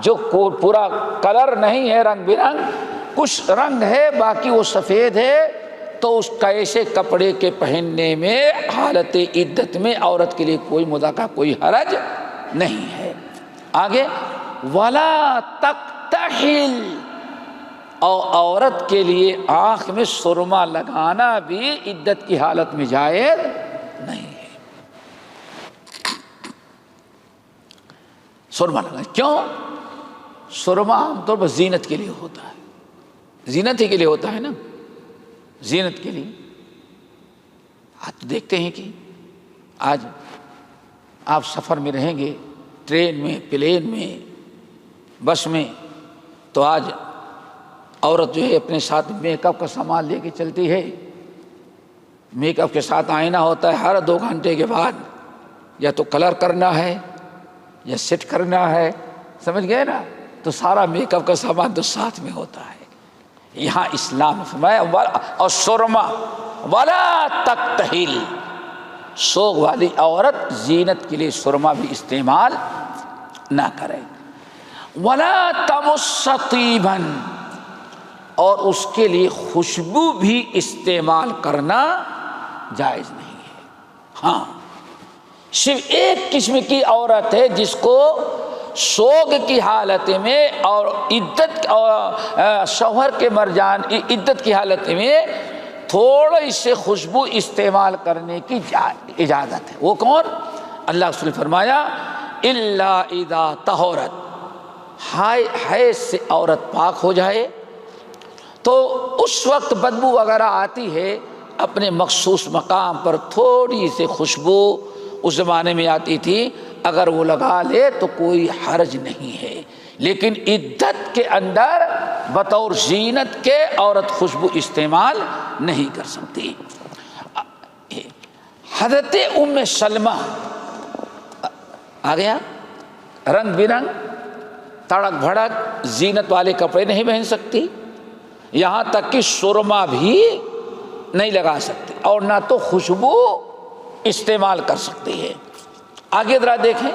جو پورا کلر نہیں ہے رنگ برنگ، کچھ رنگ ہے باقی وہ سفید ہے، تو اس کا ایسے کپڑے کے پہننے میں حالت عدت میں عورت کے لیے کوئی مذاکرہ کوئی حرج نہیں ہے۔ آگے ولا تکتحل، اور عورت کے لیے آنکھ میں سرما لگانا بھی عدت کی حالت میں جائز نہیں ہے۔ سرما لگانا کیوں؟ سرما عام طور پر زینت کے لیے ہوتا ہے، زینت ہی کے لیے ہوتا ہے نا، زینت کے لیے۔ آج دیکھتے ہیں کہ آج آپ سفر میں رہیں گے، ٹرین میں، پلین میں، بس میں، تو آج عورت جو ہے اپنے ساتھ میک اپ کا سامان لے کے چلتی ہے۔ میک اپ کے ساتھ آئینہ ہوتا ہے، ہر 2 گھنٹے کے بعد یا تو کلر کرنا ہے یا سیٹ کرنا ہے، سمجھ گئے نا، تو سارا میک اپ کا سامان تو ساتھ میں ہوتا ہے۔ یہاں اسلام فرمایا اور سرما ولا تکتحل، سوگ والی عورت زینت کے لیے سرما بھی استعمال نہ کرے۔ ولا تمس طیبا، اور اس کے لیے خوشبو بھی استعمال کرنا جائز نہیں ہے۔ ہاں، صرف ایک قسم کی عورت ہے جس کو سوگ کی حالت میں اور عدت اور شوہر کے مر جانے عدت کی حالت میں تھوڑی سی خوشبو استعمال کرنے کی اجازت ہے۔ وہ کون؟ اللہ اس نے فرمایا الا اذا طہرت، حیض سے عورت پاک ہو جائے تو اس وقت بدبو وغیرہ آتی ہے، اپنے مخصوص مقام پر تھوڑی سی خوشبو اس زمانے میں آتی تھی، اگر وہ لگا لے تو کوئی حرج نہیں ہے، لیکن عدت کے اندر بطور زینت کے عورت خوشبو استعمال نہیں کر سکتی۔ حضرت ام سلمہ آ گیا، رنگ برنگ تڑک بھڑک زینت والے کپڑے نہیں پہن سکتی، یہاں تک کہ سرما بھی نہیں لگا سکتی اور نہ تو خوشبو استعمال کر سکتی ہے۔ آگے ذرا دیکھیں،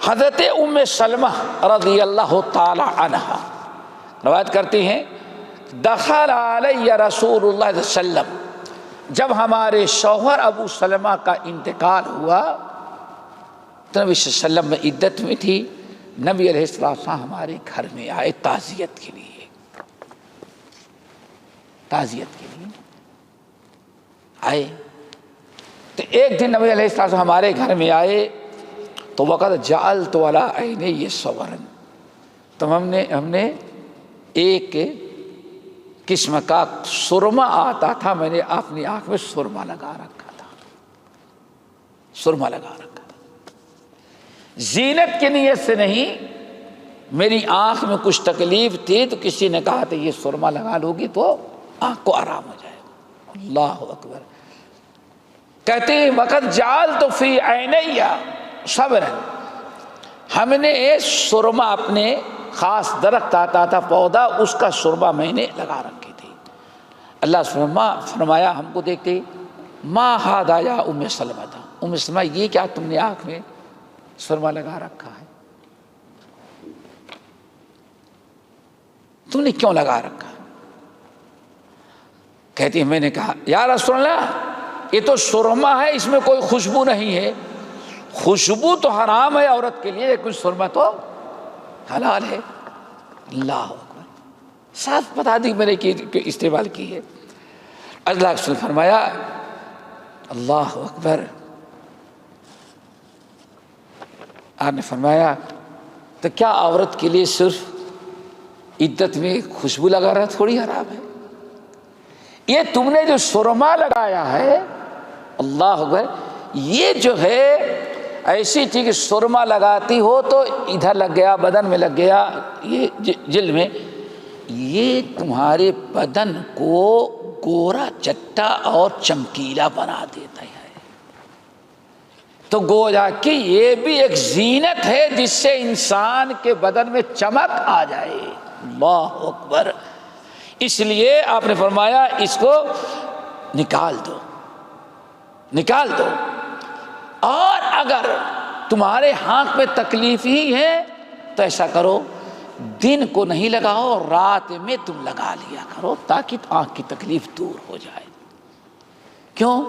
حضرت ام سلمہ رضی اللہ تعالی عنہا روایت کرتی ہیں، دخل علی رسول اللہ صلی اللہ علیہ وسلم، جب ہمارے شوہر ابو سلمہ کا انتقال ہوا تو نبی صلی اللہ علیہ وسلم میں عدت میں تھی، نبی علیہ السلام ہمارے گھر میں آئے تعزیت کے لیے، تعزیت کے لیے آئے۔ تو ایک دن نبی علیہ السلام ہمارے گھر میں آئے تو وقت جعلت علی عینی صورا، تو ہم نے ایک قسم کا سرما آتا تھا، میں نے اپنی آنکھ میں سرما لگا رکھا تھا، سرما لگا رکھا تھا، زینت کی نیت سے نہیں، میری آنکھ میں کچھ تکلیف تھی تو کسی نے کہا تھا یہ سرما لگا لو گی تو آنکھ کو آرام ہو جائے گا۔ اللہ اکبر۔ کہتے ہیں وقت جعلت فی عینی صبرا، ہم نے سرما اپنے خاص درخت آتا تھا پودا، اس کا سرما میں نے لگا رکھی تھی۔ اللہ فرمایا ہم کو دیکھتے، ما ھذا یا ام سلمہ، ام سلمہ یہ کیا تم نے آنکھ میں سرما لگا رکھا ہے، تم نے کیوں لگا رکھا؟ کہتی ہے میں نے کہا یا رسول اللہ یہ تو سرما ہے، اس میں کوئی خوشبو نہیں ہے، خوشبو تو حرام ہے عورت کے لیے لیکن سرما تو حلال ہے۔ اللہ اکبر، صاف بتا دی میں نے کہ استعمال کی ہے۔ اللہ رسول فرمایا اللہ اکبر، آپ نے فرمایا تو کیا عورت کے لیے صرف عدت میں خوشبو لگانا تھوڑی حرام ہے؟ یہ تم نے جو سرما لگایا ہے، اللہ اکبر، یہ جو ہے ایسی تھی کہ سرما لگاتی ہو تو ادھر لگ گیا، بدن میں لگ گیا، یہ جلد میں، یہ تمہارے بدن کو گورا چٹا اور چمکیلا بنا دیتا ہے، تو گویا کہ یہ بھی ایک زینت ہے جس سے انسان کے بدن میں چمک آ جائے۔ اللہ اکبر، اس لیے آپ نے فرمایا اس کو نکال دو، نکال دو، اور اگر تمہارے ہاتھ میں تکلیف ہی ہے تو ایسا کرو دن کو نہیں لگاؤ، رات میں تم لگا لیا کرو تاکہ آنکھ کی تکلیف دور ہو جائے۔ کیوں؟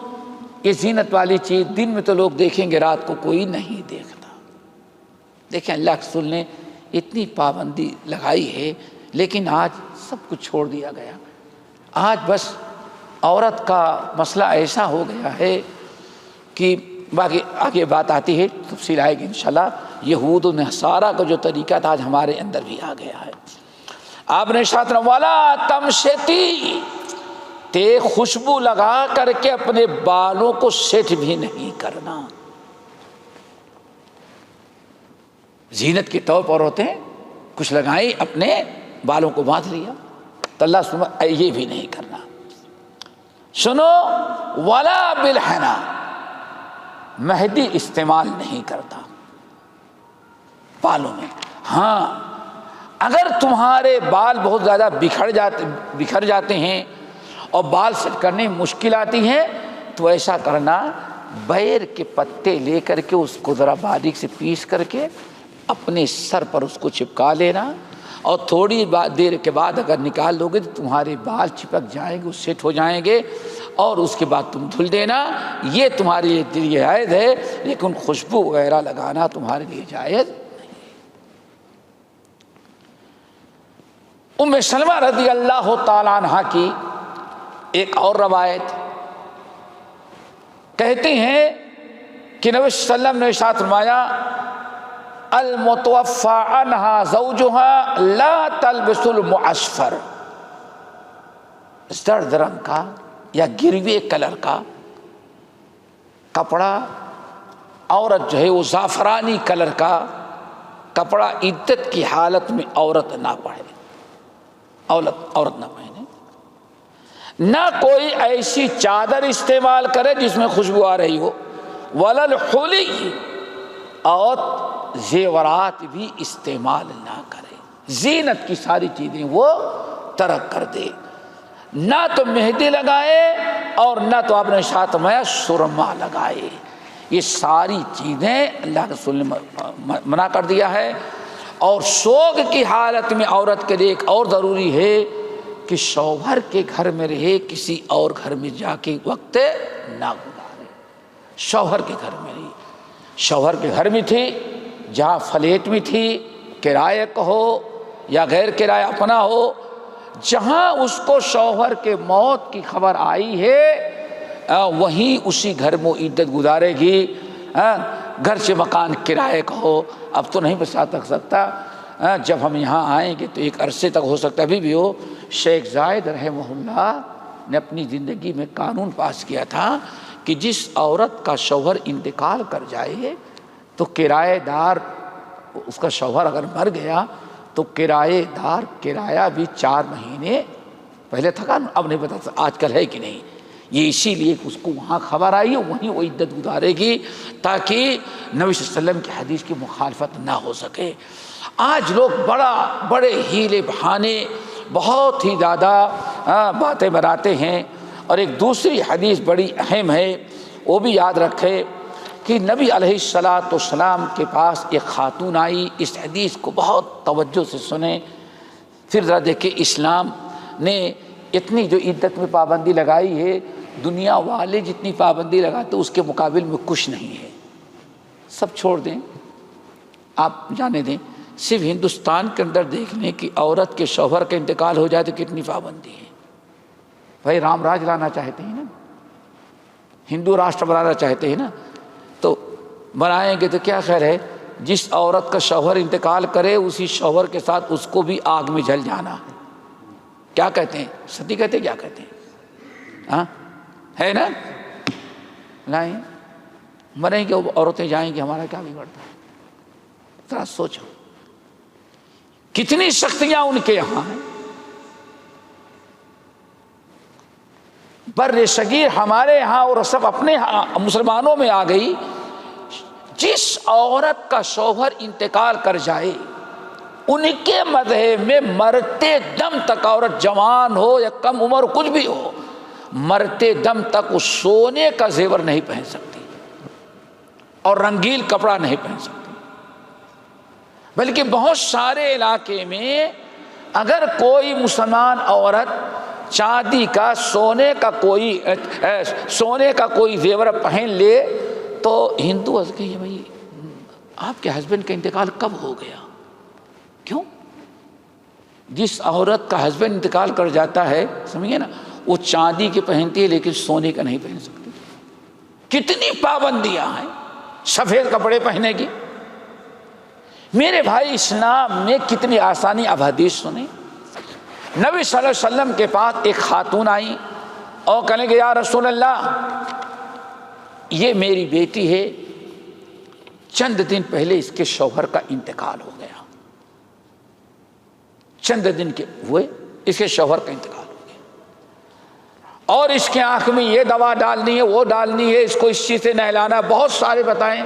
یہ زینت والی چیز دن میں تو لوگ دیکھیں گے، رات کو کوئی نہیں دیکھتا۔ دیکھیں اللہ کے رسول نے اتنی پابندی لگائی ہے لیکن آج سب کچھ چھوڑ دیا گیا۔ آج بس عورت کا مسئلہ ایسا ہو گیا ہے کہ باقی آگے بات آتی ہے، تفصیل آئے گی انشاءاللہ۔ یہود و نصارہ کا جو طریقہ تھا آج ہمارے اندر بھی آ گیا ہے۔ آپ نے ارشاد فرمایا وَلَا تَمْشِطِي، تے خوشبو لگا کر کے اپنے بالوں کو سیٹ بھی نہیں کرنا۔ زینت کے طور پر ہوتے ہیں، کچھ لگائی اپنے بالوں کو باندھ لیا، تو اللہ سبحانہ یہ بھی نہیں کرنا۔ سنو وَلَا بِالْحِنَا، مہندی استعمال نہیں کرتا بالوں میں۔ ہاں اگر تمہارے بال بہت زیادہ بکھر جاتے ہیں اور بال سیٹ کرنے میں مشکل آتی ہے تو ایسا کرنا، بیر کے پتے لے کر کے اس کو ذرا باریک سے پیس کر کے اپنے سر پر اس کو چپکا لینا، اور تھوڑی دیر کے بعد اگر نکال دو گے تو تمہارے بال چپک جائیں گے، سیٹ ہو جائیں گے، اور اس کے بعد تم دھل دینا۔ یہ تمہارے لیے جائز ہے لیکن خوشبو وغیرہ لگانا تمہارے لیے جائز نہیں۔ ام سلمہ رضی اللہ تعالی عنہا کی ایک اور روایت کہتے ہیں کہ نبی صلی اللہ علیہ وسلم نے ارشاد فرمایا المتوفی عنہا زوجہا لا تلبس المعصفر، زرد رنگ کا یا گروے کلر کا کپڑا، عورت جو ہے وہ زعفرانی کلر کا کپڑا عدت کی حالت میں عورت نہ پہنے۔ عورت نہ پہنے، نہ کوئی ایسی چادر استعمال کرے جس میں خوشبو آ رہی ہو، ولا الحلی، اور زیورات بھی استعمال نہ کرے، زینت کی ساری چیزیں وہ ترک کر دے، نہ تو مہندی لگائے اور نہ تو آپ نے ساتھ میں سرما لگائے، یہ ساری چیزیں اللہ رسول نے منع کر دیا ہے۔ اور سوگ کی حالت میں عورت کے لیے ایک اور ضروری ہے کہ شوہر کے گھر میں رہے، کسی اور گھر میں جا کے وقت نہ گزارے، شوہر کے گھر میں رہی، شوہر کے گھر میں تھی، جہاں فلیٹ میں تھی، کرایہ کا ہو یا غیر کرایہ اپنا ہو، جہاں اس کو شوہر کے موت کی خبر آئی ہے وہیں اسی گھر میں عدت گزارے گی۔ گھر سے مکان کرایہ کا ہو، اب تو نہیں بچا سکتا، جب ہم یہاں آئیں گے تو ایک عرصے تک ہو سکتا ابھی بھی ہو۔ شیخ زائد رحمہ اللہ نے اپنی زندگی میں قانون پاس کیا تھا کہ جس عورت کا شوہر انتقال کر جائے تو کرایہ دار، اس کا شوہر اگر مر گیا تو کرایہ دار کرایہ بھی 4 مہینے، پہلے تھا اب نہیں پتا آج کل ہے کہ نہیں، یہ اسی لیے کہ اس کو وہاں خبر آئی ہے وہیں وہ عدت گزارے گی تاکہ نبی صلی اللہ علیہ وسلم کی حدیث کی مخالفت نہ ہو سکے۔ آج لوگ بڑے ہیلے بہانے بہت ہی زیادہ باتیں بناتے ہیں، اور ایک دوسری حدیث بڑی اہم ہے، وہ بھی یاد رکھے کہ نبی علیہ الصلاۃ والسلام کے پاس ایک خاتون آئی، اس حدیث کو بہت توجہ سے سنیں، پھر ذرا دیکھیں اسلام نے اتنی جو عدت میں پابندی لگائی ہے، دنیا والے جتنی پابندی لگاتے اس کے مقابل میں کچھ نہیں ہے، سب چھوڑ دیں، آپ جانے دیں، صرف ہندوستان کے اندر دیکھ لیں کہ عورت کے شوہر کا انتقال ہو جائے تو کتنی پابندی ہے۔ بھائی رام راج لانا چاہتے ہیں نا، ہندو راشٹر بنانا چاہتے ہیں نا، تو بنائیں گے تو کیا خیر ہے، جس عورت کا شوہر انتقال کرے اسی شوہر کے ساتھ اس کو بھی آگ میں جل جانا ہے، کیا کہتے ہیں، ستی کہتے ہیں، کیا کہتے ہیں، ہاں ہے نا، نہیں مریں گے وہ عورتیں جائیں گی، ہمارا کیا بگڑتا ہے، ذرا سوچو کتنی سختیاں ان کے یہاں ہیں۔ بر صغیر ہمارے یہاں اور سب اپنے یہاں مسلمانوں میں آ گئی، جس عورت کا شوہر انتقال کر جائے ان کے مذہب میں مرتے دم تک، عورت جوان ہو یا کم عمر کچھ بھی ہو، مرتے دم تک وہ سونے کا زیور نہیں پہن سکتی اور رنگین کپڑا نہیں پہن سکتی، بلکہ بہت سارے علاقے میں اگر کوئی مسلمان عورت چاندی کا سونے کا کوئی زیور پہن لے تو ہندو کہ بھائی آپ کے ہسبینڈ کا انتقال کب ہو گیا، کیوں؟ جس عورت کا ہسبینڈ انتقال کر جاتا ہے سمجھے نا، وہ چاندی کے پہنتی ہے لیکن سونے کا نہیں پہن سکتی، کتنی پابندیاں ہیں، سفید کپڑے پہنے گی۔ میرے بھائی اسلام میں کتنی آسانی، اب حدیث سنیں، نبی صلی اللہ علیہ وسلم کے پاس ایک خاتون آئی اور کہنے کہ یا رسول اللہ یہ میری بیٹی ہے، چند دن پہلے اس کے شوہر کا انتقال ہو گیا، چند دن کے ہوئے اس کے شوہر کا انتقال ہو گیا، اور اس کے آنکھ میں یہ دوا ڈالنی ہے، وہ ڈالنی ہے، اس کو اس چیز سے نہلانا، بہت سارے بتائیں،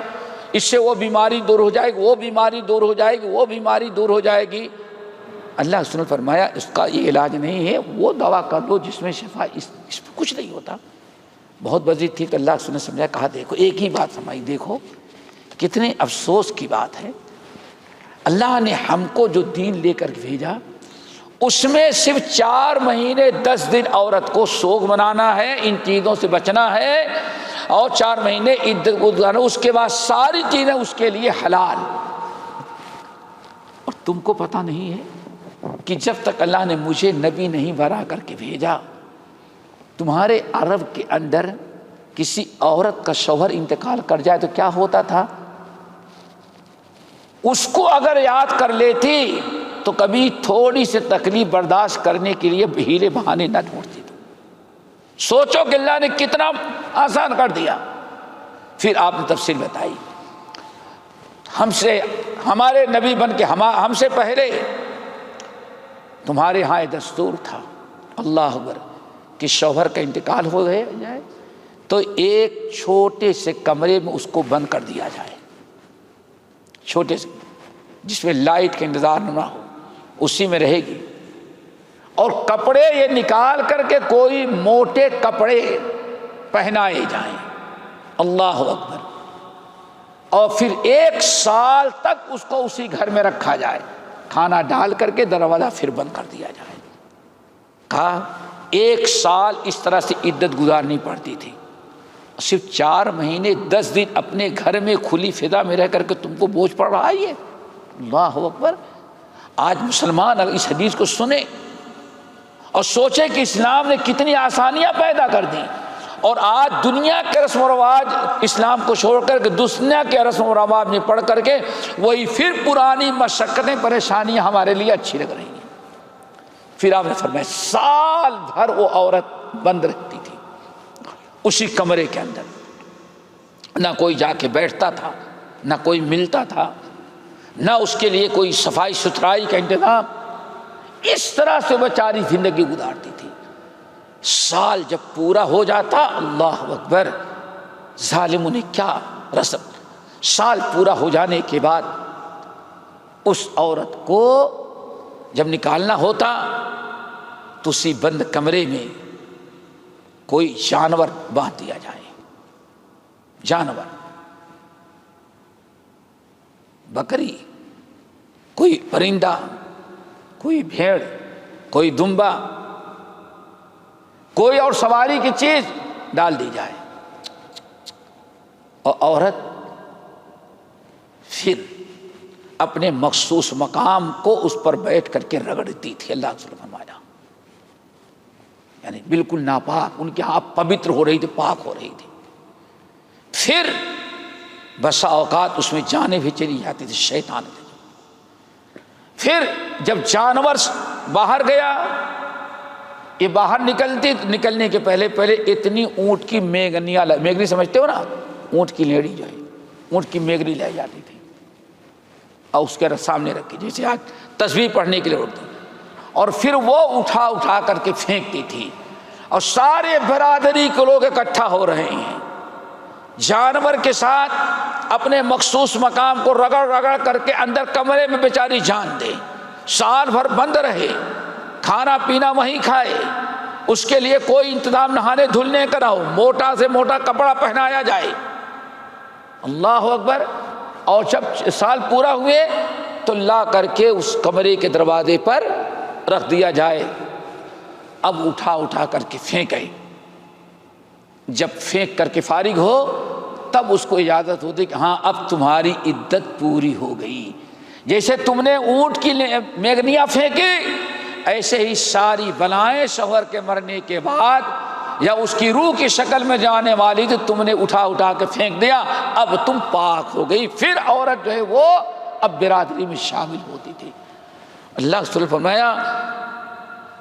اس سے وہ بیماری دور ہو جائے گی، وہ بیماری دور ہو جائے گی، وہ بیماری دور ہو جائے گی۔ اللہ اس نے فرمایا اس کا یہ علاج نہیں ہے، وہ دوا کر لو جس میں شفا، اس میں کچھ نہیں ہوتا۔ بہت بزید تھی تو اللہ اس نے سمجھایا، کہا دیکھو ایک ہی بات سمجھائی، دیکھو کتنے افسوس کی بات ہے، اللہ نے ہم کو جو دین لے کر بھیجا اس میں صرف 4 مہینے 10 دن عورت کو سوگ منانا ہے، ان چیزوں سے بچنا ہے، اور 4 مہینے عدت گزارنا، اس کے بعد ساری چیزیں اس کے لیے حلال۔ اور تم کو پتہ نہیں ہے کہ جب تک اللہ نے مجھے نبی نہیں بنا کر کے بھیجا، تمہارے عرب کے اندر کسی عورت کا شوہر انتقال کر جائے تو کیا ہوتا تھا، اس کو اگر یاد کر لیتی تو کبھی تھوڑی سی تکلیف برداشت کرنے کے لیے ہیلے بہانے نہ ڈھونڈتی تھی۔ سوچو کہ اللہ نے کتنا آسان کر دیا۔ پھر آپ نے تفصیل بتائی، ہمارے نبی بن کے ہم سے پہلے تمہارے ہاں دستور تھا اللہ اکبر کہ شوہر کا انتقال ہو جائے تو ایک چھوٹے سے کمرے میں اس کو بند کر دیا جائے، چھوٹے سے، جس میں لائٹ کا انتظام نہ ہو، اسی میں رہے گی، اور کپڑے یہ نکال کر کے کوئی موٹے کپڑے پہنائے جائیں، اللہ اکبر، اور پھر 1 سال تک اس کو اسی گھر میں رکھا جائے، کھانا ڈال کر کے دروازہ پھر بند کر دیا جائے۔ کہا 1 سال اس طرح سے عدت گزارنی پڑتی تھی، صرف 4 مہینے 10 دن اپنے گھر میں کھلی فضا میں رہ کر کے تم کو بوجھ پڑ رہا ہے یہ، اللہ اکبر۔ آج مسلمان اگر اس حدیث کو سنے اور سوچے کہ اسلام نے کتنی آسانیاں پیدا کر دیں، اور آج دنیا کے رسم و رواج اسلام کو چھوڑ کر کے دنیا کے رسم و رواج میں پڑھ کر کے وہی پھر پرانی مشقتیں پریشانیاں ہمارے لیے اچھی لگ رہی ہیں۔ پھر آپ نے فرمایا سال بھر وہ عورت بند رہتی تھی اسی کمرے کے اندر، نہ کوئی جا کے بیٹھتا تھا، نہ کوئی ملتا تھا، نہ اس کے لیے کوئی صفائی ستھرائی کا انتظام، اس طرح سے بیچاری زندگی گزارتی تھی۔ سال جب پورا ہو جاتا، اللہ اکبر، ظالموں نے کیا رسم، سال پورا ہو جانے کے بعد اس عورت کو جب نکالنا ہوتا تو اسی بند کمرے میں کوئی جانور باندھ دیا جائے، جانور، بکری، کوئی پرندہ، کوئی بھیڑ، کوئی دمبا، کوئی اور سواری کی چیز ڈال دی جائے، اور عورت پھر اپنے مخصوص مقام کو اس پر بیٹھ کر کے رگڑتی تھی۔ اللہ نے فرمایا یعنی بالکل ناپاک، ان کے ہاں پوتر ہو رہی تھی، پاک ہو رہی تھی۔ پھر بسا اوقات اس میں جانیں بھی چلی جاتی تھی، شیطان تھے۔ پھر جب جانور باہر گیا، یہ باہر نکلنے کے پہلے اتنی اونٹ کی میگنی سمجھتے ہو نا، اونٹ کی لیڑی جو ہے، اونٹ کی میگنی لے جاتی تھی اور اس کے سامنے رکھی، جیسے آج تسبیح پڑھنے کے لیے اٹھتی، اور پھر وہ اٹھا کر کے پھینکتی تھی، اور سارے برادری کے لوگ اکٹھا ہو رہے ہیں، جانور کے ساتھ اپنے مخصوص مقام کو رگڑ کر کے اندر کمرے میں بیچاری جان دے، سال بھر بند رہے، کھانا پینا وہیں کھائے، اس کے لیے کوئی انتظام نہانے دھلنے کا نہ ہو، موٹا سے موٹا کپڑا پہنایا جائے، اللہ اکبر، اور جب سال پورا ہوئے تو لا کر کے اس کمرے کے دروازے پر رکھ دیا جائے۔ اب اٹھا کر کے پھینکے، جب پھینک کر کے فارغ ہو تب اس کو اجازت ہوتی کہ ہاں اب تمہاری عدت پوری ہو گئی۔ جیسے تم نے اونٹ کی میگنیاں پھینکی، ایسے ہی ساری بلائیں شوہر کے مرنے کے بعد یا اس کی روح کی شکل میں جانے والی تھی، تم نے اٹھا کے پھینک دیا، اب تم پاک ہو گئی۔ پھر عورت جو ہے وہ اب برادری میں شامل ہوتی تھی۔ اللہ صلی اللہ فرمایا،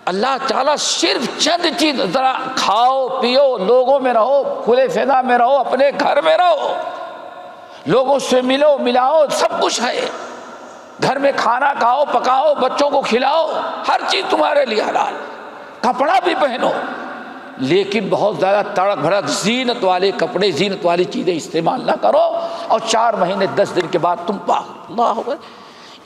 اللہ تعالیٰ صرف چند چیز، ذرا کھاؤ پیو، لوگوں میں رہو، کھلے فضا میں رہو، اپنے گھر میں رہو، لوگوں سے ملو ملاؤ، سب کچھ ہے، گھر میں کھانا کھاؤ پکاؤ، بچوں کو کھلاؤ، ہر چیز تمہارے لیے حلال، کپڑا بھی پہنو، لیکن بہت زیادہ تڑک بھڑک زینت والے کپڑے، زینت والی چیزیں استعمال نہ کرو، اور 4 مہینے 10 دن کے بعد تم پاک۔ اللہ اکبر،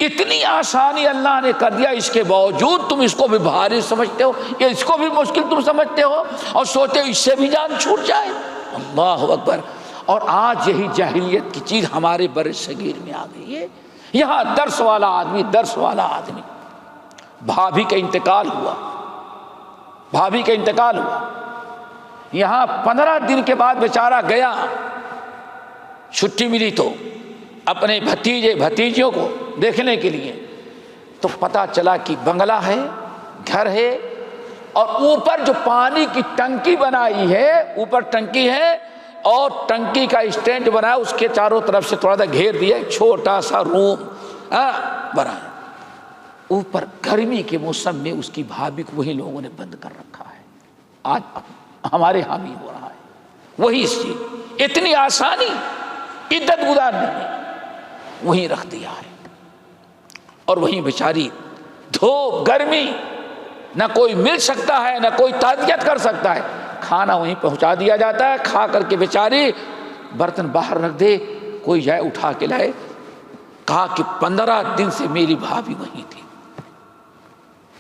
اتنی آسانی اللہ نے کر دیا، اس کے باوجود تم اس کو بھی بھاری سمجھتے ہو، یا اس کو بھی مشکل تم سمجھتے ہو اور سوچتے ہو اس سے بھی جان چھوٹ جائے۔ اللہ اکبر، اور آج یہی جاہلیت کی چیز ہمارے بر صغیر میں آ گئی ہے۔ یہاں درس والا آدمی بھابھی کا انتقال ہوا، یہاں 15 دن کے بعد بیچارہ گیا، چھٹی ملی تو اپنے بھتیجیوں کو دیکھنے کے لیے، تو پتا چلا کہ بنگلہ ہے، گھر ہے، اور اوپر جو پانی کی ٹنکی بنائی ہے، اوپر ٹنکی ہے اور ٹنکی کا اسٹینڈ بنا، اس کے چاروں طرف سے تھوڑا سا گھیر دیا، ایک چھوٹا سا روم بنا ہے، اوپر گرمی کے موسم میں اس کی بھابھی کو وہی لوگوں نے بند کر رکھا ہے۔ آج ہمارے ہاں بھی ہو رہا ہے وہی چیز، اتنی آسانی عدت گزارنے میں، وہیں رکھ دیا ہے، اور وہیں بیچاری دھوپ گرمی، نہ کوئی مل سکتا ہے نہ کوئی تعزیت کر سکتا ہے، کھانا وہیں پہنچا دیا جاتا ہے، کھا کر کے بیچاری برتن باہر رکھ دے، کوئی جائے اٹھا کے لائے۔ کہا کہ 15 دن سے میری بھابھی وہیں تھی،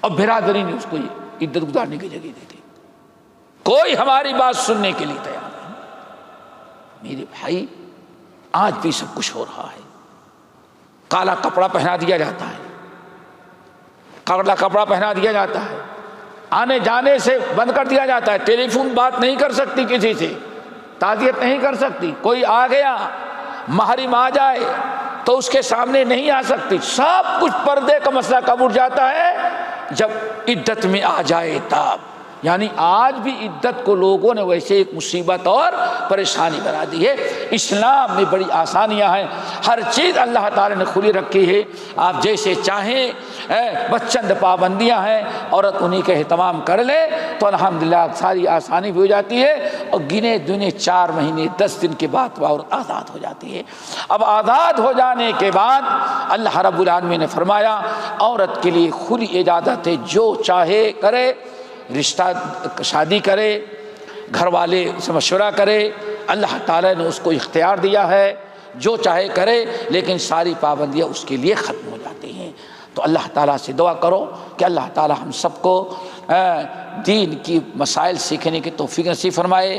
اور برادری نے اس کو عدت گزارنے کی جگہ دی تھی، کوئی ہماری بات سننے کے لیے تیار نہیں۔ میرے بھائی آج بھی سب کچھ ہو رہا ہے، کالا کپڑا پہنا دیا جاتا ہے، کالا کپڑا پہنا دیا جاتا ہے، آنے جانے سے بند کر دیا جاتا ہے، ٹیلی فون بات نہیں کر سکتی کسی سے، تعزیت نہیں کر سکتی، کوئی آ گیا محرم آ جائے تو اس کے سامنے نہیں آ سکتی، سب کچھ پردے کا مسئلہ کب اٹھ جاتا ہے؟ جب عدت میں آ جائے تب۔ یعنی آج بھی عدت کو لوگوں نے ویسے ایک مصیبت اور پریشانی بنا دی ہے۔ اسلام میں بڑی آسانیاں ہیں، ہر چیز اللہ تعالی نے کھلی رکھی ہے، آپ جیسے چاہیں، بس چند پابندیاں ہیں، عورت انہی کے اہتمام کر لے تو الحمدللہ ساری آسانی بھی ہو جاتی ہے، اور گنے دنے 4 مہینے 10 دن کے بعد وہ عورت آزاد ہو جاتی ہے۔ اب آزاد ہو جانے کے بعد اللہ رب العالمین نے فرمایا عورت کے لیے کھلی اجازت ہے، جو چاہے کرے، رشتہ شادی کرے، گھر والے سے مشورہ کرے، اللہ تعالیٰ نے اس کو اختیار دیا ہے، جو چاہے کرے، لیکن ساری پابندیاں اس کے لیے ختم ہو جاتی ہیں۔ تو اللہ تعالیٰ سے دعا کرو کہ اللہ تعالیٰ ہم سب کو دین کی مسائل سیکھنے کی توفیق نصیب فرمائے۔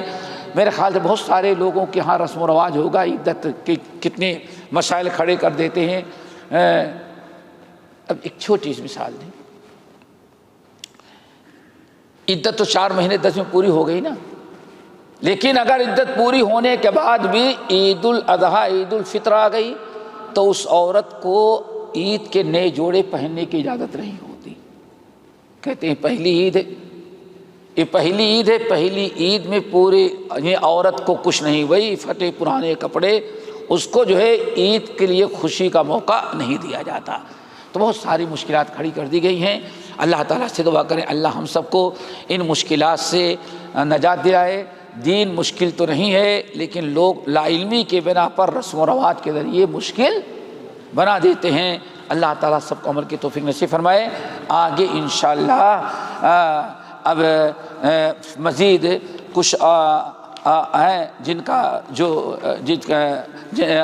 میرے خیال سے بہت سارے لوگوں کے ہاں رسم و رواج ہوگا، عدت کے کتنے مسائل کھڑے کر دیتے ہیں۔ اب ایک چھوٹی سی مثال دیں، عدت تو 4 مہینے 10 میں پوری ہو گئی نا، لیکن اگر عدت پوری ہونے کے بعد بھی عید الاضحیٰ عید الفطر آ گئی تو اس عورت کو عید کے نئے جوڑے پہننے کی اجازت نہیں ہوتی۔ کہتے ہیں پہلی عید ہے، یہ پہلی عید ہے، پہلی عید میں پورے یہ عورت کو کچھ نہیں، وہی پھٹے پرانے کپڑے، اس کو جو ہے عید کے لیے خوشی کا موقع نہیں دیا جاتا۔ تو بہت ساری مشکلات کھڑی کر دی گئی ہیں۔ اللہ تعالیٰ سے دعا کریں اللہ ہم سب کو ان مشکلات سے نجات دلائے۔ دین مشکل تو نہیں ہے، لیکن لوگ لا علمی کے بنا پر رسم و رواج کے ذریعے مشکل بنا دیتے ہیں۔ اللہ تعالیٰ سب کو عمل کی توفیق نصیب فرمائے۔ آگے انشاءاللہ اب مزید کچھ ہیں جن کا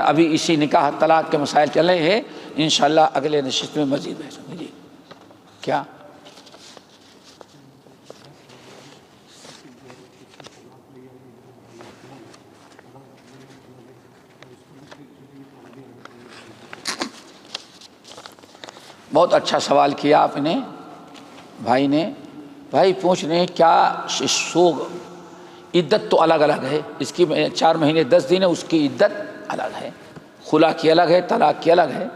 ابھی اسی نکاح طلاق کے مسائل چل رہے ہیں، انشاءاللہ اگلے نشست میں مزید بحث ہوگی۔ جی کیا بہت اچھا سوال کیا آپ نے، بھائی پوچھ رہے ہیں کیا سوگ عدت تو الگ الگ ہے، اس کی 4 مہینے 10 دن ہے، اس کی عدت الگ ہے، خلا کی الگ ہے، طلاق کی الگ ہے،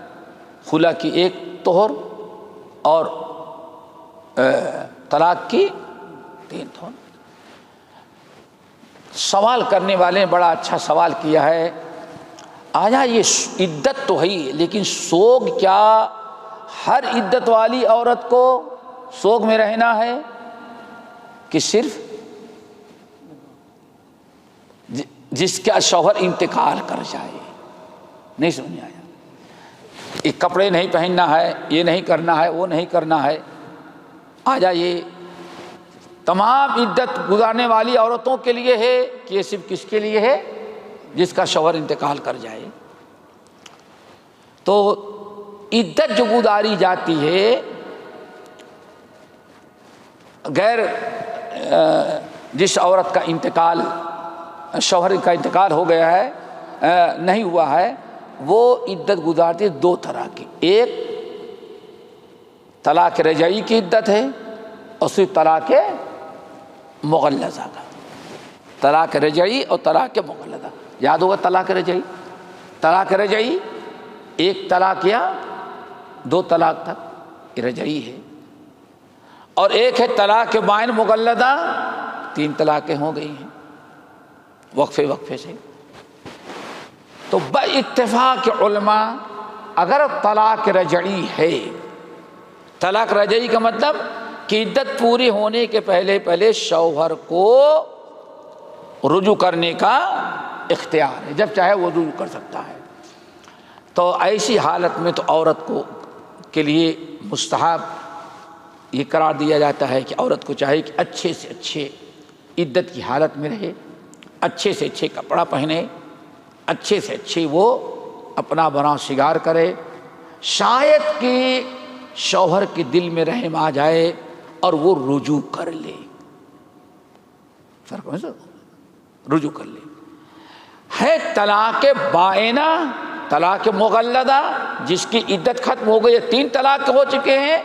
خلا کی 1 طہر اور طلاق کی 3 طہر۔ سوال کرنے والے نے بڑا اچھا سوال کیا ہے، آیا یہ عدت تو ہے لیکن سوگ کیا ہر عدت والی عورت کو سوگ میں رہنا ہے کہ صرف جس کا شوہر انتقال کر جائے؟ نہیں سمجھ آیا، ایک کپڑے نہیں پہننا ہے، یہ نہیں کرنا ہے، وہ نہیں کرنا ہے، آ جائیے تمام عدت گزارنے والی عورتوں کے لیے ہے کہ یہ صرف کس کے لیے ہے؟ جس کا شوہر انتقال کر جائے۔ تو عدت جو گزاری جاتی ہے غیر جس عورت کا انتقال شوہر کا انتقال ہو گیا ہے نہیں ہوا ہے، وہ عدت گزارتی 2 طرح کی، ایک طلاق رجعی کی عدت ہے اور صرف طلاق مغلظہ کا، طلاق رجعی اور طلاق مغلظہ۔ یاد ہوگا طلاق رجعی 1 طلاق یا 2 طلاق تک رجعی ہے، اور ایک ہے طلاق بائن مغلظہ 3 طلاقیں ہو گئی ہیں وقفے سے۔ تو باتفاق علماء اگر طلاق رجعی ہے، طلاق رجعی کا مطلب کہ عدت پوری ہونے کے پہلے شوہر کو رجوع کرنے کا اختیار ہے، جب چاہے وہ رجوع کر سکتا ہے، تو ایسی حالت میں تو عورت کو کے لیے مستحب یہ قرار دیا جاتا ہے کہ عورت کو چاہیے کہ اچھے سے اچھے عدت کی حالت میں رہے، اچھے سے اچھے کپڑا پہنے، اچھے سے اچھے وہ اپنا بنا شگار کرے، شاید کہ شوہر کے دل میں رحم آ جائے اور وہ رجوع کر لے، فرق ہے سر، رجوع کر لے۔ ہے طلاق بائنہ، طلاق مغلظہ جس کی عدت ختم ہو گئی، 3 طلاق ہو چکے ہیں،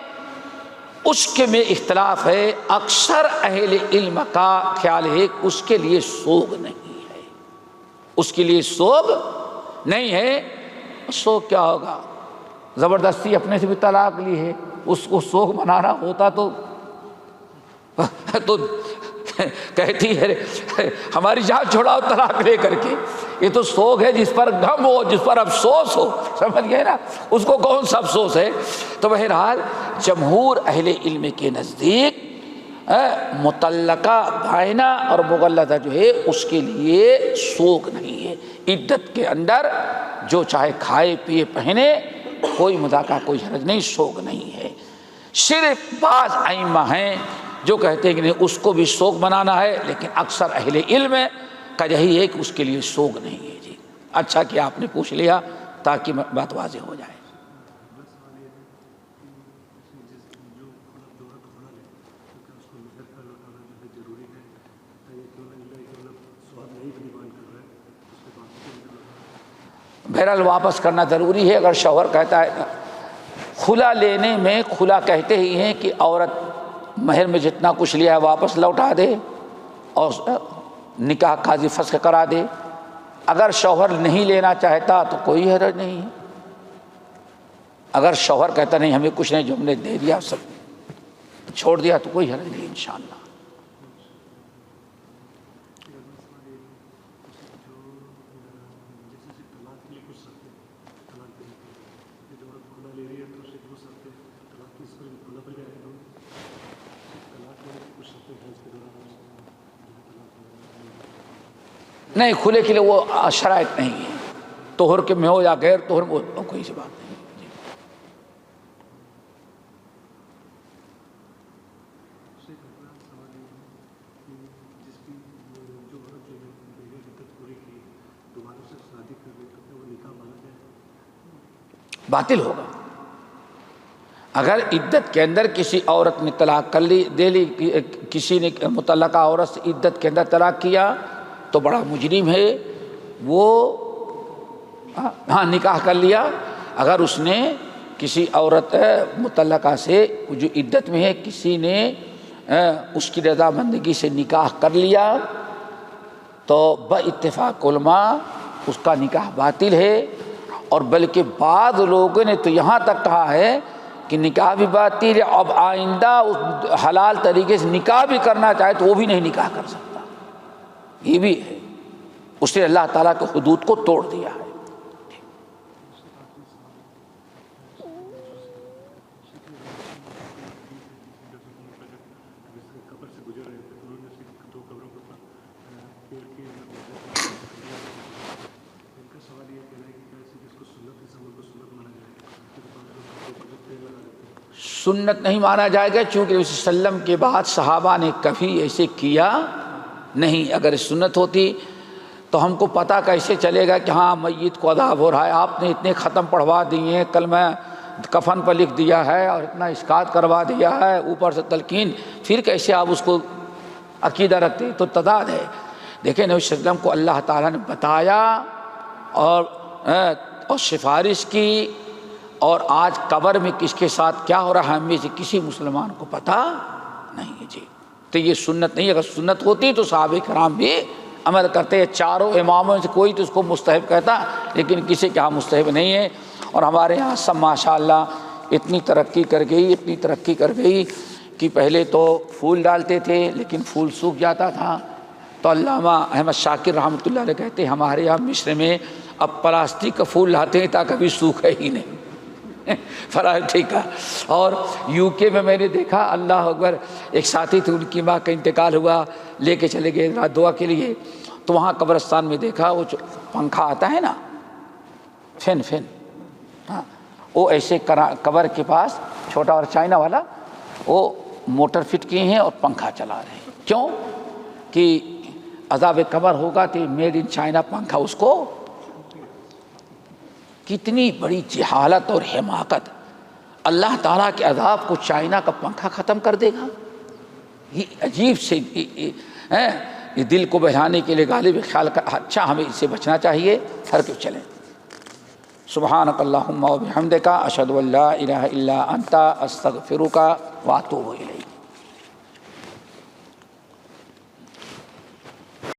اس کے میں اختلاف ہے۔ اکثر اہل علم کا خیال ہے کہ اس کے لیے سوگ نہیں ہے، اس کے لیے سوگ نہیں ہے۔ سوگ کیا ہوگا؟ زبردستی اپنے سے بھی طلاق لی ہے، اس کو سوگ منانا ہوتا تو کہتی ہے ہماری جان چھوڑاؤ طلاق لے کر کے۔ یہ تو سوگ ہے جس پر غم ہو، جس پر افسوس ہو، سمجھ گئے نا، اس کو کون سا افسوس ہے؟ تو بہرحال جمہور اہل علم کے نزدیک مطلقہ بائنہ اور مغلظہ جو ہے اس کے لیے سوگ نہیں ہے۔ عدت کے اندر جو چاہے کھائے پیے پہنے، کوئی مذاکرہ، کوئی حرج نہیں، سوگ نہیں ہے۔ صرف بعض ائمہ ہیں جو کہتے ہیں کہ نہیں، اس کو بھی سوگ منانا ہے، لیکن اکثر اہل علم کا یہی ہے کہ اس کے لیے سوگ نہیں ہے۔ جی اچھا کہ آپ نے پوچھ لیا تاکہ بات واضح ہو جائے۔ بہرحال واپس کرنا ضروری ہے۔ اگر شوہر کہتا ہے خلا لینے میں، خلا کہتے ہی ہیں کہ عورت مہر میں جتنا کچھ لیا ہے واپس لوٹا دے اور نکاح قاضی فسخ کرا دے۔ اگر شوہر نہیں لینا چاہتا تو کوئی حرج نہیں ہے۔ اگر شوہر کہتا نہیں ہمیں کچھ نہیں، جو ہم نے دے دیا سب چھوڑ دیا، تو کوئی حرج نہیں انشاءاللہ۔ نہیں، کھلے کے لیے وہ شرائط نہیں ہے، طہر کے میں ہو یا غیر طہر میں ہو، کوئی سی بات نہیں۔ باطل ہوگا اگر عدت کے اندر کسی عورت نے طلاق کر لی، دے لی، کسی نے متعلقہ عورت سے عدت کے اندر طلاق کیا تو بڑا مجرم ہے وہ۔ ہاں نکاح کر لیا، اگر اس نے کسی عورت متعلقہ سے جو عدت میں ہے کسی نے اس کی رضامندگی سے نکاح کر لیا تو باتفاق علماء اس کا نکاح باطل ہے۔ اور بلکہ بعض لوگوں نے تو یہاں تک کہا ہے کہ نکاح بھی باطل ہے، اب آئندہ حلال طریقے سے نکاح بھی کرنا چاہے تو وہ بھی نہیں نکاح کر سکتا۔ یہ بھی ہے، اس نے اللہ تعالیٰ کے حدود کو توڑ دیا ہے۔ سنت نہیں مانا جائے گا چونکہ نبی صلی اللہ علیہ وسلم کے بعد صحابہ نے کبھی ایسے کیا نہیں۔ اگر سنت ہوتی تو ہم کو پتہ کیسے چلے گا کہ ہاں میت کو عذاب ہو رہا ہے؟ آپ نے اتنے ختم پڑھوا دیے ہیں، کلمہ کفن پر لکھ دیا ہے اور اتنا اسقاط کروا دیا ہے، اوپر سے تلقین، پھر کیسے آپ اس کو عقیدہ رکھتے؟ تو تضاد ہے۔ دیکھیں نبی صلی اللہ علیہ وسلم کو اللہ تعالیٰ نے بتایا اور سفارش کی، اور آج قبر میں کس کے ساتھ کیا ہو رہا ہے ہم میں سے کسی مسلمان کو پتہ نہیں ہے۔ جی تو یہ سنت نہیں ہے۔ اگر سنت ہوتی تو صحابہ کرام بھی عمل کرتے ہیں۔ چاروں اماموں سے کوئی تو اس کو مستحب کہتا، لیکن کسی کے ہاں مستحب نہیں ہے۔ اور ہمارے یہاں سب ماشاءاللہ اتنی ترقی کر گئی کہ پہلے تو پھول ڈالتے تھے لیکن پھول سوکھ جاتا تھا۔ تو علامہ احمد شاکر رحمۃ اللہ علیہ کہتے ہیں ہمارے یہاں مصر میں اب پلاسٹک کا پھول لاتے ہیں تاکہ کبھی سوکھے ہی نہیں فرائض کا۔ اور یو کے میں نے دیکھا، اللہ اکبر، ایک ساتھی تھے ان کی ماں کا انتقال ہوا، لے کے چلے گئے رات دعا کے لیے، تو وہاں قبرستان میں دیکھا وہ جو پنکھا آتا ہے نا، فین ہاں، وہ ایسے قبر کے پاس چھوٹا اور چائنا والا وہ موٹر فٹ کیے ہیں اور پنکھا چلا رہے ہیں. کیوں؟ کہ عذاب قبر ہوگا تو میڈ ان چائنا پنکھا اس کو. کتنی بڑی جہالت اور حماقت. اللہ تعالیٰ کے عذاب کو چائنا کا پنکھا ختم کر دے گا. یہ عجیب سے یہ دل کو بہلانے کے لیے غالب خیال کا. اچھا ہمیں اس سے بچنا چاہیے. ہر کیوں چلیں. سبحانک اللہم و بحمدک اشہد ان لا الہ الا انت استغفرک و اتوب الیک.